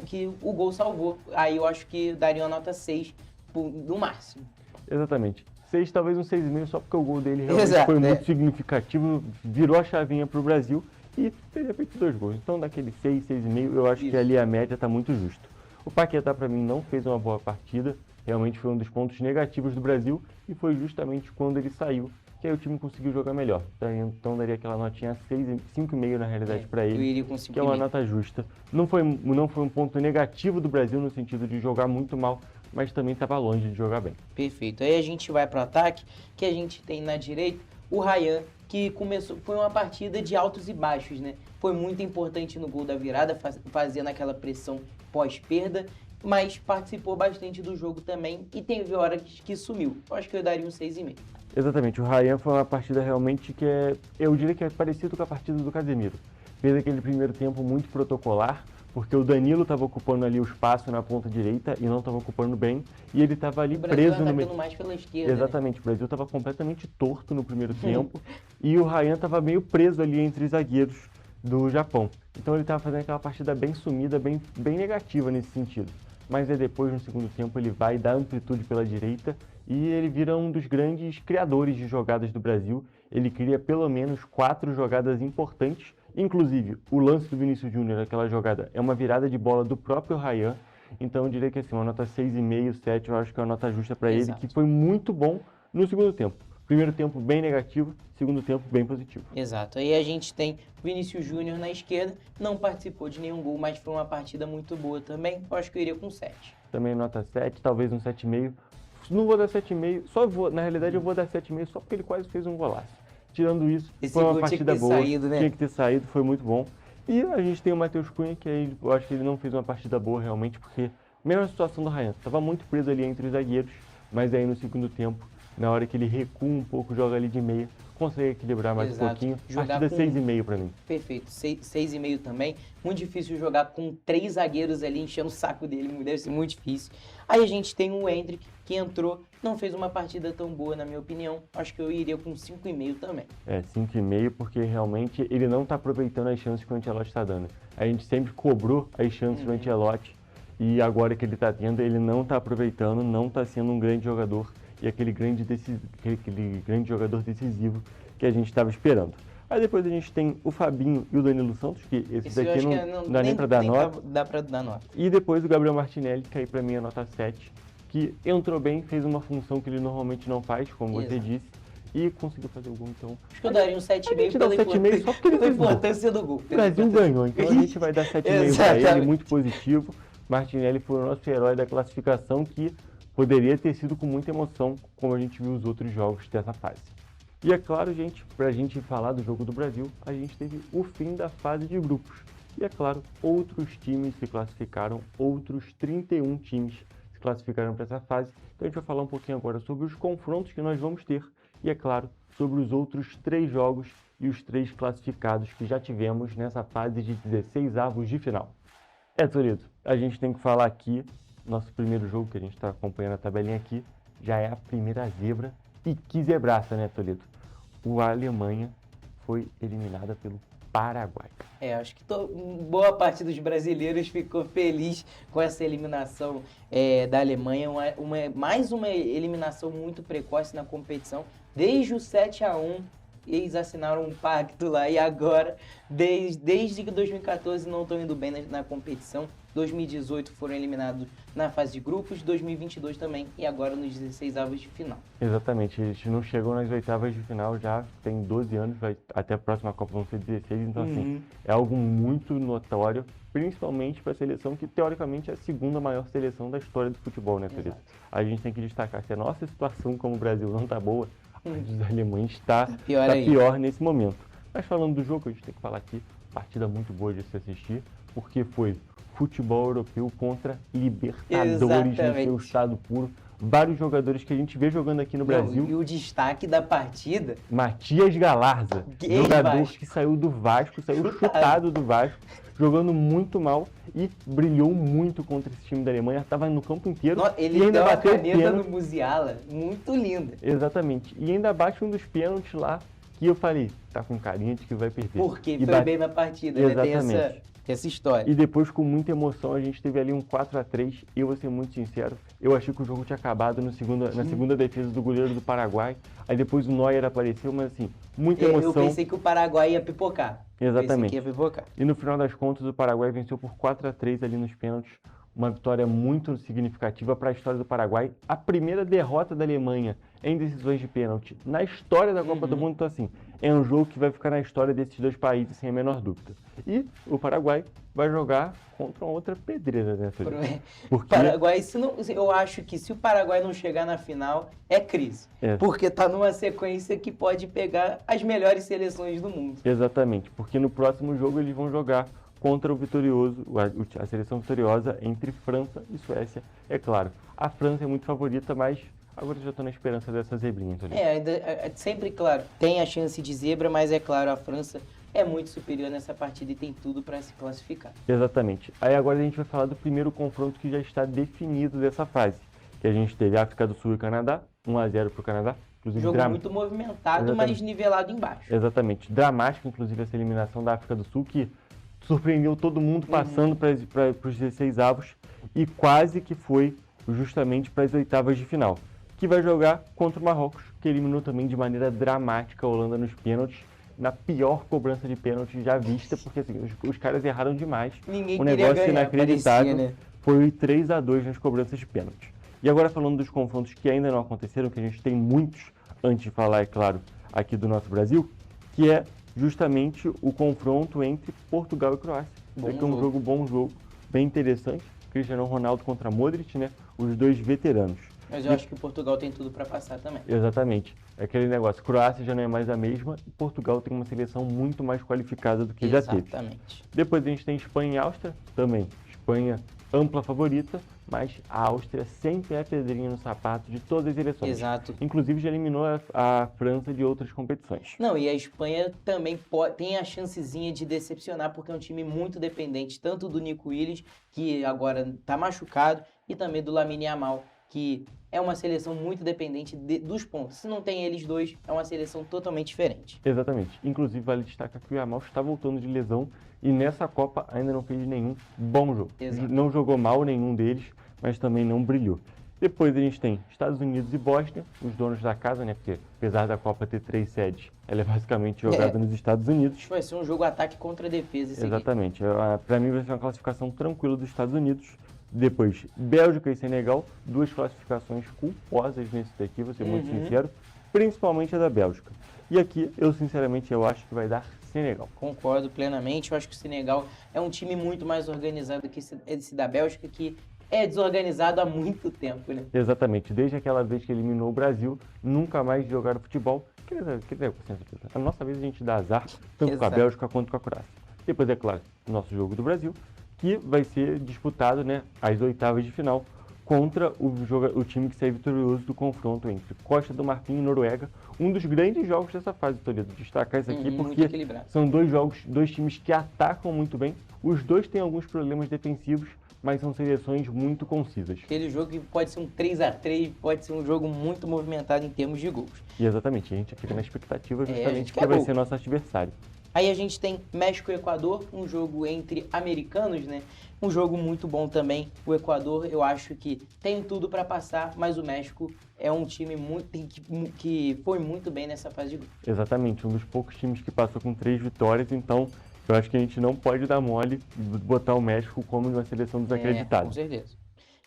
que o gol salvou. Aí eu acho que daria uma nota 6 no máximo. Exatamente. 6, talvez um 6,5, só porque o gol dele realmente foi muito significativo, virou a chavinha para o Brasil e teria feito 2 gols. Então daquele 6, 6,5, eu acho que ali a média está muito justo. O Paquetá, para mim, não fez uma boa partida, realmente foi um dos pontos negativos do Brasil e foi justamente quando ele saiu que aí o time conseguiu jogar melhor. Então daria aquela notinha 5,5 na realidade para ele, eu iria com 5,5. Que é uma nota justa. Não foi um ponto negativo do Brasil no sentido de jogar muito mal, mas também estava longe de jogar bem. Perfeito. Aí a gente vai para o ataque, que a gente tem na direita o Ryan, que foi uma partida de altos e baixos, né? Foi muito importante no gol da virada, fazendo aquela pressão pós-perda, mas participou bastante do jogo também e teve hora que sumiu. Eu acho que eu daria um 6,5. Exatamente, o Ryan foi uma partida realmente que eu diria que é parecido com a partida do Casemiro. Fez aquele primeiro tempo muito protocolar, porque o Danilo estava ocupando ali o espaço na ponta direita e não estava ocupando bem, e ele estava ali preso no meio. Mais pela esquerda, exatamente, né? O Brasil estava completamente torto no primeiro tempo, e o Ryan estava meio preso ali entre os zagueiros do Japão. Então ele estava fazendo aquela partida bem sumida, bem negativa nesse sentido. Mas aí depois, no segundo tempo, ele vai dar amplitude pela direita e ele vira um dos grandes criadores de jogadas do Brasil. Ele cria pelo menos 4 jogadas importantes, inclusive o lance do Vinícius Júnior, aquela jogada, é uma virada de bola do próprio Ryan. Então eu diria que assim, uma nota 6,5, 7, eu acho que é uma nota justa para ele, que foi muito bom no segundo tempo. Primeiro tempo bem negativo, segundo tempo bem positivo. Exato. Aí a gente tem Vinícius Júnior na esquerda, não participou de nenhum gol, mas foi uma partida muito boa também. Eu acho que eu iria com 7. Também nota 7, talvez um 7,5. Não vou dar 7,5, na realidade eu vou dar 7,5 só porque ele quase fez um golaço. tirando isso, Esse foi uma gol tinha que partida ter boa, saído, né? tinha que ter saído, foi muito bom. E a gente tem o Matheus Cunha, que aí eu acho que ele não fez uma partida boa realmente, porque mesma situação do Ryan, estava muito preso ali entre os zagueiros, mas aí no segundo tempo, na hora que ele recua um pouco, joga ali de meia, consegue equilibrar mais Exato. um pouquinho. Jogar Partida com- 6,5 para mim. Perfeito, 6,5 também. Muito difícil jogar com 3 zagueiros ali enchendo o saco dele, deve ser muito difícil. Aí a gente tem o Endrick, que entrou, não fez uma partida tão boa, na minha opinião. Acho que eu iria com 5,5 também. 5,5 porque realmente ele não está aproveitando as chances que o Ancelotti está dando. A gente sempre cobrou as chances do Ancelotti e agora que ele está tendo, ele não está aproveitando, não está sendo um grande jogador e aquele grande jogador decisivo que a gente estava esperando. Aí depois a gente tem o Fabinho e o Danilo Santos, que esse Esse eu daqui acho que não dá nem para dar nota. Dá pra dar nota. E depois o Gabriel Martinelli, que aí para mim é nota 7, que entrou bem, fez uma função que ele normalmente não faz, como você Exato. disse, e conseguiu fazer o gol, então... Acho que eu daria um A 7,5 gente dá um 7,5 só porque ele pela fez gol. importância do gol. O Brasil ganhou, então a gente vai dar 7,5 para ele, Exatamente. muito positivo. Martinelli foi o nosso herói da classificação, que poderia ter sido com muita emoção, como a gente viu os outros jogos dessa fase. E é claro, gente, para a gente falar do jogo do Brasil, a gente teve o fim da fase de grupos. E é claro, outros times se classificaram, outros 31 times se classificaram para essa fase. Então a gente vai falar um pouquinho agora sobre os confrontos que nós vamos ter e, é claro, sobre os outros 3 jogos e os 3 classificados que já tivemos nessa fase de 16avos de final. Toledo, a gente tem que falar aqui, nosso primeiro jogo que a gente está acompanhando a tabelinha aqui, já é a primeira zebra, e que zebraça, né, Toledo? A Alemanha foi eliminada pelo Paraguai. Acho que boa parte dos brasileiros ficou feliz com essa eliminação da Alemanha. Mais uma eliminação muito precoce na competição. Desde o 7-1, eles assinaram um pacto lá e agora, desde que 2014, não estão indo bem na competição. 2018 foram eliminados na fase de grupos, 2022 também e agora nos 16avos de final. Exatamente, eles não chegam nas oitavas de final já tem 12 anos, até a próxima Copa vão ser 16, então assim, é algo muito notório, principalmente para a seleção que teoricamente é a segunda maior seleção da história do futebol, né, Felipe? A gente tem que destacar que a nossa situação como Brasil não está boa, a dos alemães está pior nesse momento. Mas falando do jogo, a gente tem que falar aqui, partida muito boa de se assistir, porque foi futebol europeu contra Libertadores no seu estado puro. Vários jogadores que a gente vê jogando aqui no Brasil. E o destaque da partida... Matias Galarza, jogador que saiu do Vasco, saiu chutado do Vasco, jogando muito mal e brilhou muito contra esse time da Alemanha. Estava no campo inteiro Ele e ainda deu a bateu caneta pênalti. no Musiala, muito linda. Exatamente. E ainda bate um dos pênaltis lá que eu falei, tá com carinha de que vai perder. Porque foi bem na partida, né? Tem essa história. E depois, com muita emoção, a gente teve ali um 4-3. Eu vou ser muito sincero, eu achei que o jogo tinha acabado na segunda defesa do goleiro do Paraguai. Aí depois o Neuer apareceu, mas assim, muita emoção. Eu pensei que o Paraguai ia pipocar. Exatamente. Pensei que ia pipocar. E no final das contas, o Paraguai venceu por 4-3 ali nos pênaltis. Uma vitória muito significativa para a história do Paraguai. A primeira derrota da Alemanha em decisões de pênalti na história da Copa do Mundo. Então, assim, é um jogo que vai ficar na história desses dois países, sem a menor dúvida. E o Paraguai vai jogar contra uma outra pedreira, né, Felipe? Porque... Paraguai, eu acho que se o Paraguai não chegar na final, é crise. Porque tá numa sequência que pode pegar as melhores seleções do mundo. Exatamente, porque no próximo jogo eles vão jogar contra o vitorioso, a seleção vitoriosa entre França e Suécia. É claro, a França é muito favorita, mas agora eu já estou na esperança dessa zebrinha. Sempre, claro, tem a chance de zebra, mas é claro, a França é muito superior nessa partida e tem tudo para se classificar. Exatamente. Aí agora a gente vai falar do primeiro confronto que já está definido dessa fase, que a gente teve África do Sul e Canadá, 1-0 para o Canadá. Jogo muito movimentado, mas nivelado embaixo. Exatamente. Dramático, inclusive, essa eliminação da África do Sul, que surpreendeu todo mundo passando para os 16avos e quase que foi justamente para as oitavas de final, que vai jogar contra o Marrocos, que eliminou também de maneira dramática a Holanda nos pênaltis, na pior cobrança de pênalti já vista, porque assim, os caras erraram demais. Ninguém o negócio ganhar, inacreditável, parecia, né? Foi 3-2 nas cobranças de pênalti. E agora falando dos confrontos que ainda não aconteceram, que a gente tem muitos, antes de falar, é claro, aqui do nosso Brasil, que é justamente o confronto entre Portugal e Croácia. É um bom jogo, bem interessante. Cristiano Ronaldo contra Modric, né? Os dois veteranos. Mas eu acho que Portugal tem tudo para passar também. Exatamente. É aquele negócio, Croácia já não é mais a mesma e Portugal tem uma seleção muito mais qualificada do que já teve. Exatamente. Depois a gente tem Espanha e Áustria, também. Espanha ampla favorita, mas a Áustria sempre é pedrinha no sapato de todas as seleções. Exato. Inclusive já eliminou a França de outras competições. Não, e a Espanha também tem a chancezinha de decepcionar, porque é um time muito dependente, tanto do Nico Williams, que agora está machucado, e também do Lamine Yamal, que é uma seleção muito dependente dos pontos. Se não tem eles dois, é uma seleção totalmente diferente. Exatamente. Inclusive, vale destacar que o Yamal está voltando de lesão e nessa Copa ainda não fez nenhum bom jogo. Exato. Não jogou mal nenhum deles, mas também não brilhou. Depois a gente tem Estados Unidos e Bósnia, os donos da casa, né? Porque apesar da Copa ter 3 sedes, ela é basicamente jogada nos Estados Unidos. Vai ser um jogo ataque contra defesa esse Exatamente. Para mim vai ser uma classificação tranquila dos Estados Unidos. Depois, Bélgica e Senegal, 2 classificações culposas nesse daqui, vou ser muito sincero, principalmente a da Bélgica. E aqui, eu sinceramente acho que vai dar Senegal. Concordo plenamente, eu acho que o Senegal é um time muito mais organizado que esse da Bélgica, que é desorganizado há muito tempo, né? Exatamente, desde aquela vez que eliminou o Brasil, nunca mais jogaram futebol. A nossa vez a gente dá azar, tanto com a Bélgica quanto com a Croácia. Depois, é claro, o nosso jogo do Brasil, que vai ser disputado, né, às oitavas de final contra o time que sai vitorioso do confronto entre Costa do Marfim e Noruega. Um dos grandes jogos dessa fase, Toledo. Destacar isso aqui porque são dois times que atacam muito bem. Os dois têm alguns problemas defensivos, mas são seleções muito concisas. Aquele jogo que pode ser um 3-3, pode ser um jogo muito movimentado em termos de gols. E exatamente, a gente fica na expectativa justamente porque vai ser nosso adversário. Aí a gente tem México e Equador, um jogo entre americanos, né? Um jogo muito bom também. O Equador, eu acho que tem tudo para passar, mas o México é um time que foi muito bem nessa fase de grupo. Exatamente, um dos poucos times que passou com 3 vitórias, então eu acho que a gente não pode dar mole e botar o México como uma seleção desacreditada. Com certeza.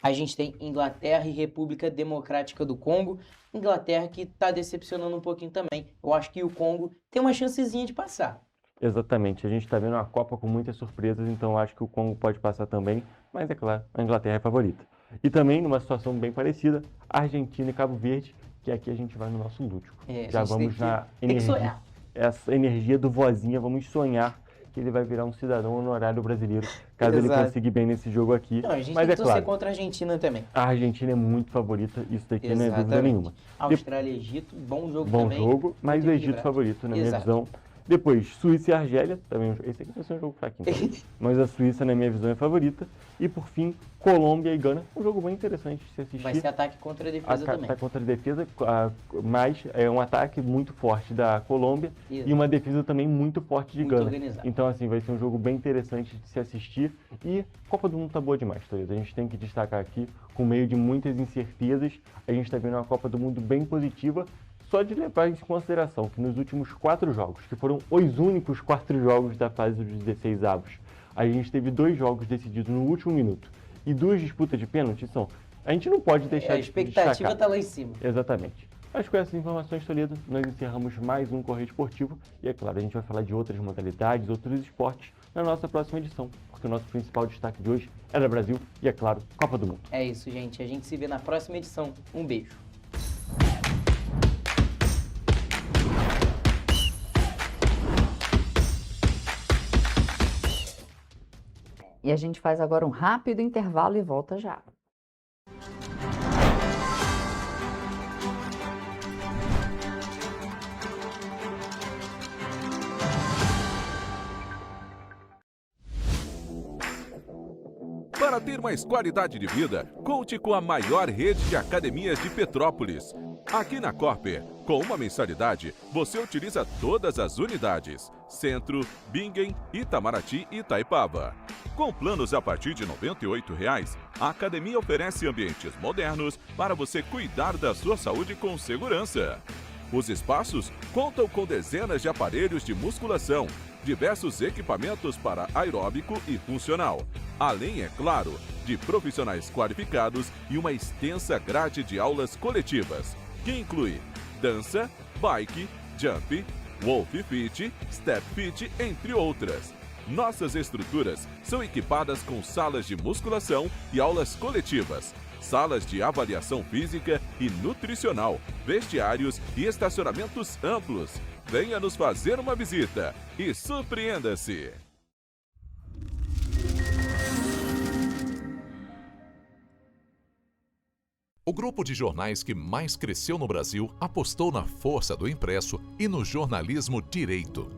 A gente tem Inglaterra e República Democrática do Congo. Inglaterra que está decepcionando um pouquinho também. Eu acho que o Congo tem uma chancezinha de passar. Exatamente, a gente está vendo uma Copa com muitas surpresas, então acho que o Congo pode passar também, mas é claro, a Inglaterra é a favorita. E também, numa situação bem parecida, Argentina e Cabo Verde, que aqui a gente vai no nosso lúdico. Já vamos na energia, essa energia do vozinha, vamos sonhar que ele vai virar um cidadão honorário brasileiro, caso ele consiga ir bem nesse jogo aqui. Não, a gente mas tem que torcer contra a Argentina também. A Argentina é muito favorita, isso daqui não é dúvida nenhuma. Austrália e Egito, bom jogo também. Bom jogo, mas o Egito favorito, na minha visão. Depois, Suíça e Argélia, também esse aqui vai ser um jogo fraquinho, mas a Suíça, na minha visão, é favorita. E por fim, Colômbia e Gana, um jogo bem interessante de se assistir. Vai ser ataque contra a defesa também. Ataque contra a defesa, mas é um ataque muito forte da Colômbia e uma defesa também muito forte de Gana. Organizado. Então, assim, vai ser um jogo bem interessante de se assistir. E a Copa do Mundo tá boa demais, Toledo. A gente tem que destacar aqui, com meio de muitas incertezas, a gente tá vendo uma Copa do Mundo bem positiva. Só de levar em consideração que nos últimos 4 jogos, que foram os únicos 4 jogos da fase dos 16 avos, a gente teve 2 jogos decididos no último minuto e 2 disputas de pênalti. A gente não pode deixar de destacar. A expectativa está lá em cima. Exatamente. Mas com essas informações, Toledo, nós encerramos mais um Correio Esportivo e, é claro, a gente vai falar de outras modalidades, outros esportes na nossa próxima edição, porque o nosso principal destaque de hoje era Brasil e, é claro, Copa do Mundo. É isso, gente. A gente se vê na próxima edição. Um beijo. E a gente faz agora um rápido intervalo e volta já. Para ter mais qualidade de vida, conte com a maior rede de academias de Petrópolis. Aqui na Corper, com uma mensalidade, você utiliza todas as unidades: Centro, Bingen, Itamaraty e Itaipava. Com planos a partir de R$ 98,00, a academia oferece ambientes modernos para você cuidar da sua saúde com segurança. Os espaços contam com dezenas de aparelhos de musculação, diversos equipamentos para aeróbico e funcional, além, é claro, de profissionais qualificados e uma extensa grade de aulas coletivas, que inclui dança, bike, jump, wolf fit, step fit, entre outras. Nossas estruturas são equipadas com salas de musculação e aulas coletivas, salas de avaliação física e nutricional, vestiários e estacionamentos amplos. Venha nos fazer uma visita e surpreenda-se! O grupo de jornais que mais cresceu no Brasil apostou na força do impresso e no jornalismo direito.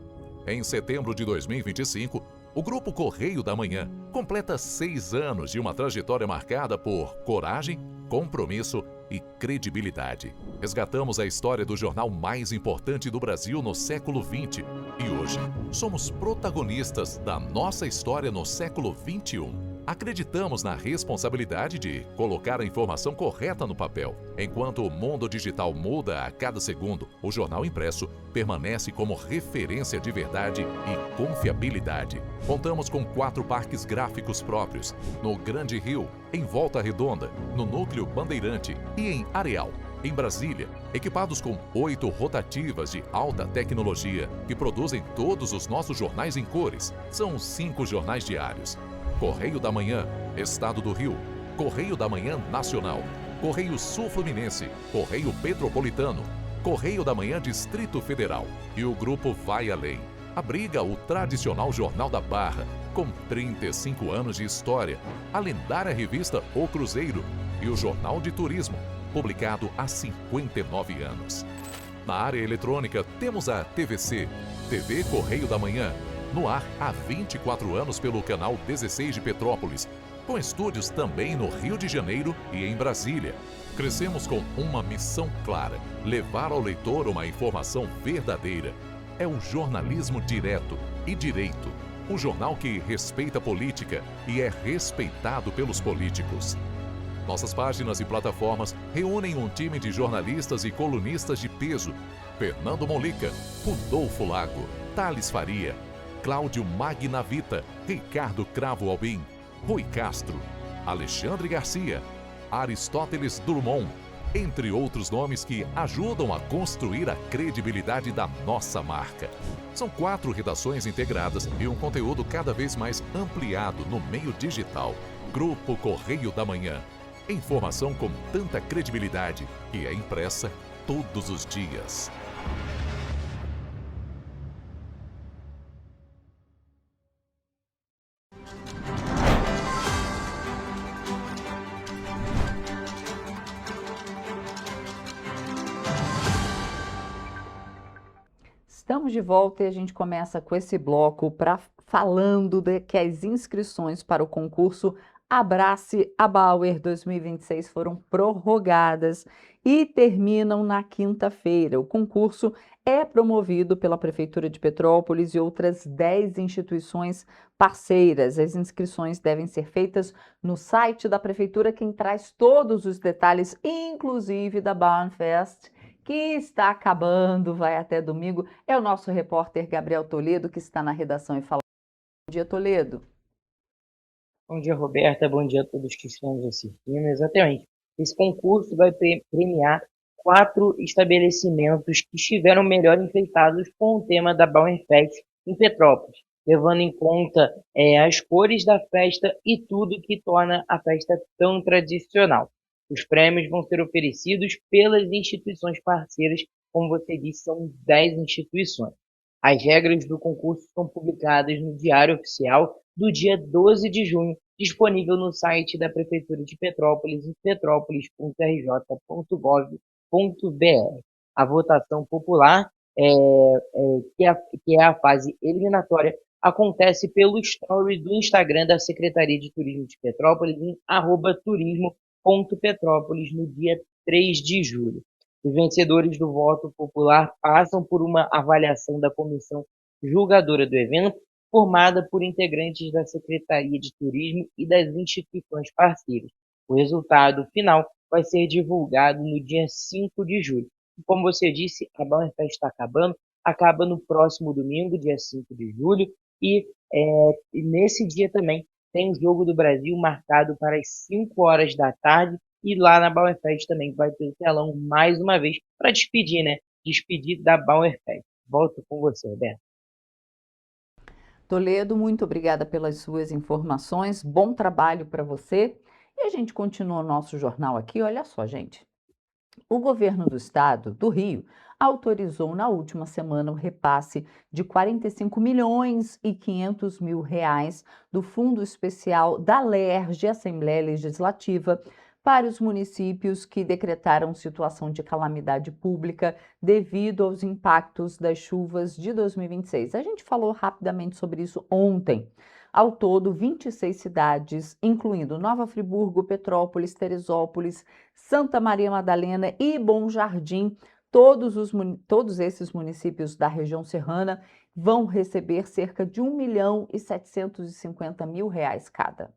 Em setembro de 2025, o Grupo Correio da Manhã completa 6 anos de uma trajetória marcada por coragem, compromisso e credibilidade. Resgatamos a história do jornal mais importante do Brasil no século XX e hoje somos protagonistas da nossa história no século XXI. Acreditamos na responsabilidade de colocar a informação correta no papel. Enquanto o mundo digital muda a cada segundo, o jornal impresso permanece como referência de verdade e confiabilidade. Contamos com 4 parques gráficos próprios, no Grande Rio, em Volta Redonda, no Núcleo Bandeirante e em Areal. Em Brasília, equipados com 8 rotativas de alta tecnologia que produzem todos os nossos jornais em cores. São 5 jornais diários. Correio da Manhã, Estado do Rio, Correio da Manhã Nacional, Correio Sul-Fluminense, Correio Petropolitano, Correio da Manhã Distrito Federal. E o grupo vai além. Abriga o tradicional Jornal da Barra, com 35 anos de história, a lendária revista O Cruzeiro e o Jornal de Turismo, publicado há 59 anos. Na área eletrônica, temos a TVC, TV Correio da Manhã, no ar há 24 anos pelo canal 16 de Petrópolis, com estúdios também no Rio de Janeiro e em Brasília. Crescemos com uma missão clara: levar ao leitor uma informação verdadeira. É o jornalismo direto e direito, um jornal que respeita a política e é respeitado pelos políticos. Nossas páginas e plataformas reúnem um time de jornalistas e colunistas de peso: Fernando Molica, Rodolfo Lago, Thales Faria, Cláudio Magnavita, Ricardo Cravo Albim, Rui Castro, Alexandre Garcia, Aristóteles Drummond, entre outros nomes que ajudam a construir a credibilidade da nossa marca. São 4 redações integradas e um conteúdo cada vez mais ampliado no meio digital. Grupo Correio da Manhã. Informação com tanta credibilidade que é impressa todos os dias. Estamos de volta e a gente começa com esse bloco falando de que as inscrições para o concurso Abrace a Bauer 2026 foram prorrogadas e terminam na quinta-feira. O concurso é promovido pela Prefeitura de Petrópolis e outras 10 instituições parceiras. As inscrições devem ser feitas no site da Prefeitura, quem traz todos os detalhes, inclusive da Bauernfest, que está acabando, vai até domingo. É o nosso repórter Gabriel Toledo, que está na redação e fala. Bom dia, Toledo. Bom dia, Roberta. Bom dia a todos que estão nos assistindo. Exatamente. Esse concurso vai premiar 4 estabelecimentos que estiveram melhor enfeitados com o tema da Bauernfest em Petrópolis, levando em conta as cores da festa e tudo que torna a festa tão tradicional. Os prêmios vão ser oferecidos pelas instituições parceiras, como você disse, são 10 instituições. As regras do concurso são publicadas no Diário Oficial do dia 12 de junho, disponível no site da Prefeitura de Petrópolis, em petrópolis.rj.gov.br. A votação popular, que é a fase eliminatória, acontece pelo story do Instagram da Secretaria de Turismo de Petrópolis, em @turismo.petrópolis, no dia 3 de julho. Os vencedores do voto popular passam por uma avaliação da comissão julgadora do evento, formada por integrantes da Secretaria de Turismo e das instituições parceiras. O resultado final vai ser divulgado no dia 5 de julho. E como você disse, a Bauernfest está acaba no próximo domingo, dia 5 de julho, e nesse dia também tem o Jogo do Brasil marcado para as 5 horas da tarde, e lá na Bauernfest também vai ter o telão mais uma vez para despedir, Despedir da Bauernfest. Volto com você, Roberto. Toledo, muito obrigada pelas suas informações. Bom trabalho para você. E a gente continua o nosso jornal aqui. Olha só, gente. O governo do estado do Rio autorizou na última semana o repasse de 45 milhões e 500 mil reais do Fundo Especial da LERJ, Assembleia Legislativa, para os municípios que decretaram situação de calamidade pública devido aos impactos das chuvas de 2026. A gente falou rapidamente sobre isso ontem. Ao todo, 26 cidades, incluindo Nova Friburgo, Petrópolis, Teresópolis, Santa Maria Madalena e Bom Jardim, todos esses municípios da região serrana vão receber cerca de 1.750.000 reais cada.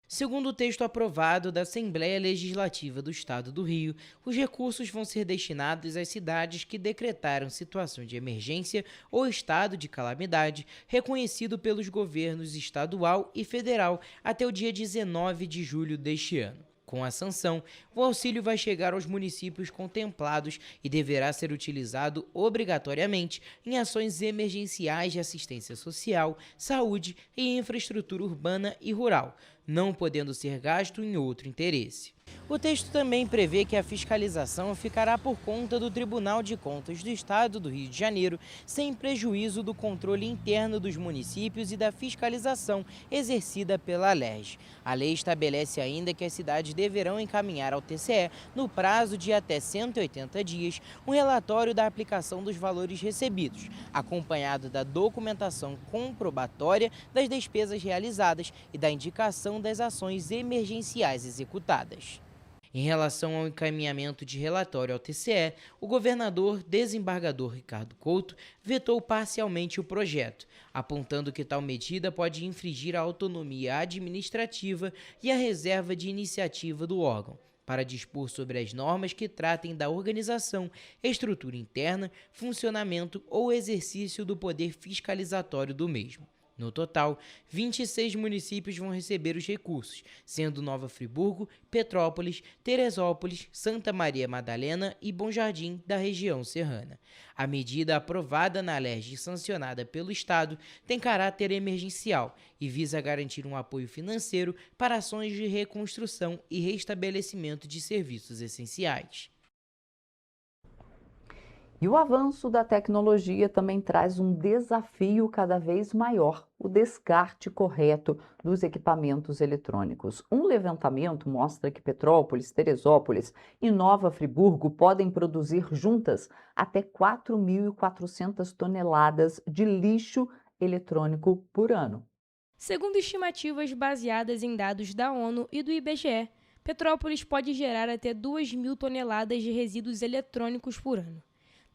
Segundo o texto aprovado da Assembleia Legislativa do Estado do Rio, os recursos vão ser destinados às cidades que decretaram situação de emergência ou estado de calamidade reconhecido pelos governos estadual e federal até o dia 19 de julho deste ano. Com a sanção, o auxílio vai chegar aos municípios contemplados e deverá ser utilizado obrigatoriamente em ações emergenciais de assistência social, saúde e infraestrutura urbana e rural, não podendo ser gasto em outro interesse. O texto também prevê que a fiscalização ficará por conta do Tribunal de Contas do Estado do Rio de Janeiro, sem prejuízo do controle interno dos municípios e da fiscalização exercida pela LERJ. A lei estabelece ainda que as cidades deverão encaminhar ao TCE, no prazo de até 180 dias, um relatório da aplicação dos valores recebidos, acompanhado da documentação comprobatória das despesas realizadas e da indicação das ações emergenciais executadas. Em relação ao encaminhamento de relatório ao TCE, o governador desembargador Ricardo Couto vetou parcialmente o projeto, apontando que tal medida pode infringir a autonomia administrativa e a reserva de iniciativa do órgão, para dispor sobre as normas que tratem da organização, estrutura interna, funcionamento ou exercício do poder fiscalizatório do mesmo. No total, 26 municípios vão receber os recursos, sendo Nova Friburgo, Petrópolis, Teresópolis, Santa Maria Madalena e Bom Jardim da região serrana. A medida aprovada na LERJ e sancionada pelo Estado tem caráter emergencial e visa garantir um apoio financeiro para ações de reconstrução e restabelecimento de serviços essenciais. E o avanço da tecnologia também traz um desafio cada vez maior, o descarte correto dos equipamentos eletrônicos. Um levantamento mostra que Petrópolis, Teresópolis e Nova Friburgo podem produzir juntas até 4.400 toneladas de lixo eletrônico por ano. Segundo estimativas baseadas em dados da ONU e do IBGE, Petrópolis pode gerar até 2.000 toneladas de resíduos eletrônicos por ano.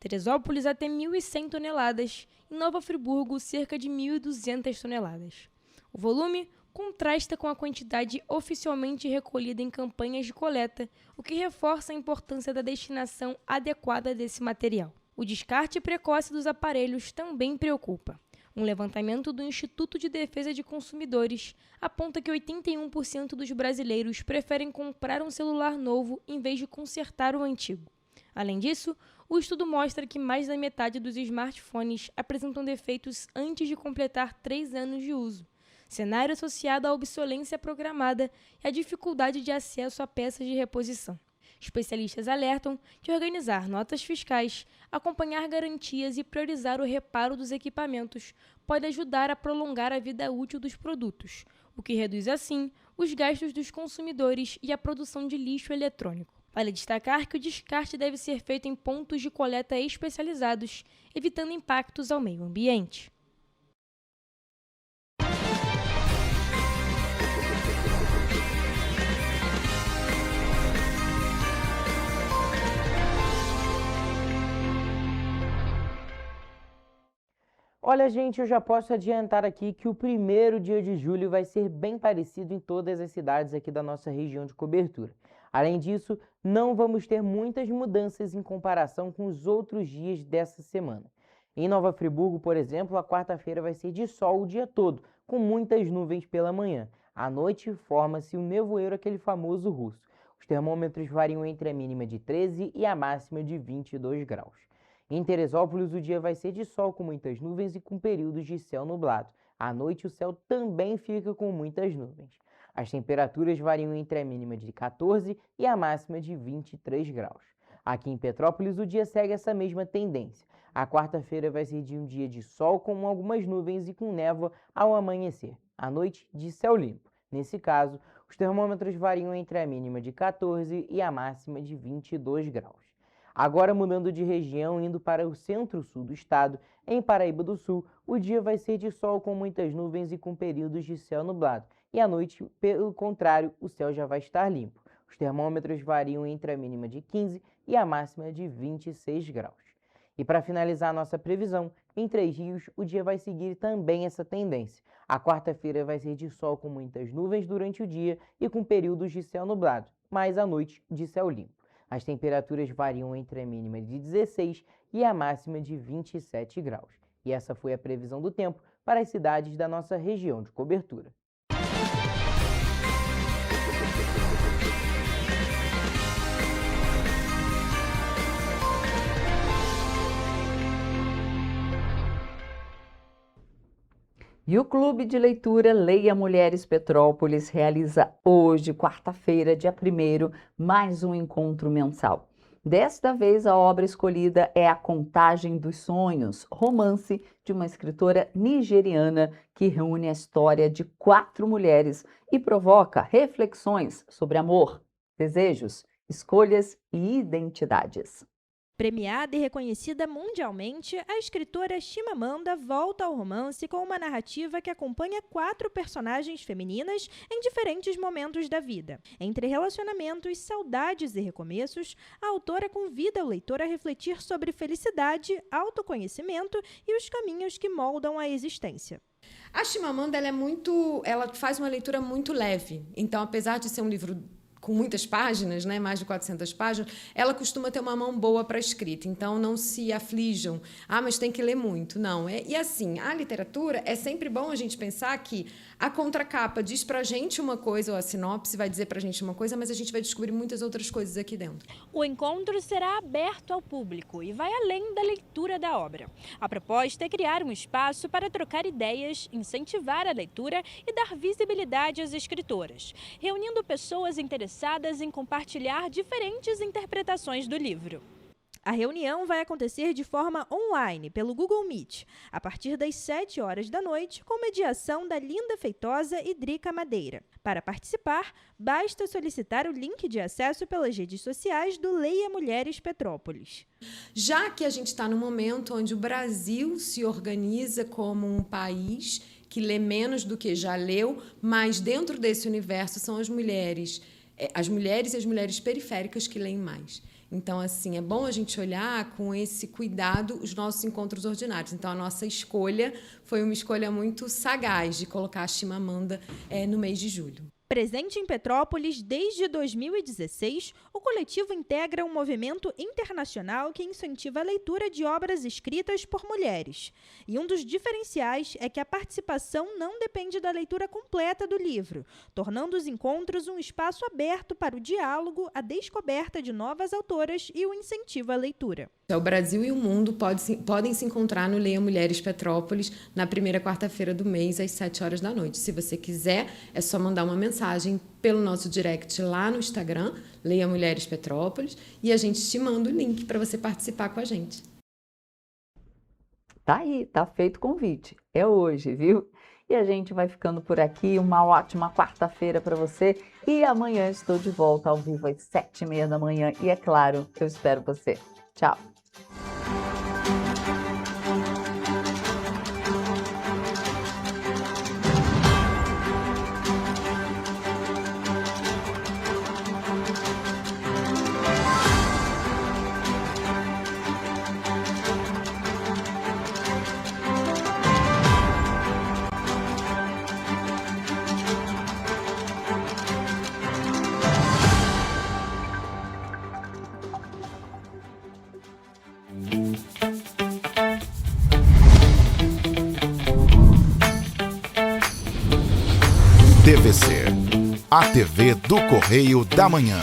Teresópolis até 1.100 toneladas e Nova Friburgo cerca de 1.200 toneladas. O volume contrasta com a quantidade oficialmente recolhida em campanhas de coleta, o que reforça a importância da destinação adequada desse material. O descarte precoce dos aparelhos também preocupa. Um levantamento do Instituto de Defesa de Consumidores aponta que 81% dos brasileiros preferem comprar um celular novo em vez de consertar o antigo. Além disso, o estudo mostra que mais da metade dos smartphones apresentam defeitos antes de completar 3 anos de uso, cenário associado à obsolescência programada e à dificuldade de acesso a peças de reposição. Especialistas alertam que organizar notas fiscais, acompanhar garantias e priorizar o reparo dos equipamentos pode ajudar a prolongar a vida útil dos produtos, o que reduz, assim, os gastos dos consumidores e a produção de lixo eletrônico. Vale destacar que o descarte deve ser feito em pontos de coleta especializados, evitando impactos ao meio ambiente. Olha, gente, eu já posso adiantar aqui que o primeiro dia de julho vai ser bem parecido em todas as cidades aqui da nossa região de cobertura. Além disso, não vamos ter muitas mudanças em comparação com os outros dias dessa semana. Em Nova Friburgo, por exemplo, a quarta-feira vai ser de sol o dia todo, com muitas nuvens pela manhã. À noite, forma-se o nevoeiro, aquele famoso russo. Os termômetros variam entre a mínima de 13 e a máxima de 22 graus. Em Teresópolis, o dia vai ser de sol com muitas nuvens e com períodos de céu nublado. À noite, o céu também fica com muitas nuvens. As temperaturas variam entre a mínima de 14 e a máxima de 23 graus. Aqui em Petrópolis, o dia segue essa mesma tendência. A quarta-feira vai ser de um dia de sol com algumas nuvens e com névoa ao amanhecer. À noite, de céu limpo. Nesse caso, os termômetros variam entre a mínima de 14 e a máxima de 22 graus. Agora, mudando de região, indo para o centro-sul do estado, em Paraíba do Sul, o dia vai ser de sol com muitas nuvens e com períodos de céu nublado. E à noite, pelo contrário, o céu já vai estar limpo. Os termômetros variam entre a mínima de 15 e a máxima de 26 graus. E para finalizar a nossa previsão, em Três Rios, o dia vai seguir também essa tendência. A quarta-feira vai ser de sol com muitas nuvens durante o dia e com períodos de céu nublado, mas à noite de céu limpo. As temperaturas variam entre a mínima de 16 e a máxima de 27 graus. E essa foi a previsão do tempo para as cidades da nossa região de cobertura. E o Clube de Leitura Leia Mulheres Petrópolis realiza hoje, quarta-feira, dia 1º, mais um encontro mensal. Desta vez, a obra escolhida é A Contagem dos Sonhos, romance de uma escritora nigeriana que reúne a história de 4 mulheres e provoca reflexões sobre amor, desejos, escolhas e identidades. Premiada e reconhecida mundialmente, a escritora Chimamanda volta ao romance com uma narrativa que acompanha 4 personagens femininas em diferentes momentos da vida. Entre relacionamentos, saudades e recomeços, a autora convida o leitor a refletir sobre felicidade, autoconhecimento e os caminhos que moldam a existência. A Chimamanda ela faz uma leitura muito leve. Então, apesar de ser um livro com muitas páginas, né, mais de 400 páginas, ela costuma ter uma mão boa para a escrita, então não se aflijam, mas tem que ler muito, não. E assim, a literatura, é sempre bom a gente pensar que a contracapa diz pra gente uma coisa, ou a sinopse vai dizer pra gente uma coisa, mas a gente vai descobrir muitas outras coisas aqui dentro. O encontro será aberto ao público e vai além da leitura da obra. A proposta é criar um espaço para trocar ideias, incentivar a leitura e dar visibilidade às escritoras, reunindo pessoas interessadas em compartilhar diferentes interpretações do livro. A reunião vai acontecer de forma online, pelo Google Meet, a partir das 7 horas da noite, com mediação da Linda Feitosa e Drica Madeira. Para participar, basta solicitar o link de acesso pelas redes sociais do Leia Mulheres Petrópolis. Já que a gente está num momento onde o Brasil se organiza como um país que lê menos do que já leu, mas dentro desse universo são as mulheres e as mulheres periféricas que leem mais. Então, assim, é bom a gente olhar com esse cuidado os nossos encontros ordinários. Então, a nossa escolha foi uma escolha muito sagaz de colocar a Chimamanda no mês de julho. Presente em Petrópolis desde 2016, o coletivo integra um movimento internacional que incentiva a leitura de obras escritas por mulheres. E um dos diferenciais é que a participação não depende da leitura completa do livro, tornando os encontros um espaço aberto para o diálogo, a descoberta de novas autoras e o incentivo à leitura. O Brasil e o mundo podem se encontrar no Leia Mulheres Petrópolis na primeira quarta-feira do mês, às 7 horas da noite. Se você quiser, é só mandar uma mensagem pelo nosso direct lá no Instagram, Leia Mulheres Petrópolis, e a gente te manda o link para você participar com a gente. Tá aí, tá feito o convite. É hoje, viu? E a gente vai ficando por aqui. Uma ótima quarta-feira para você. E amanhã estou de volta ao vivo às 7h30 da manhã. E é claro, eu espero você. Tchau. TVC, a TV do Correio da Manhã.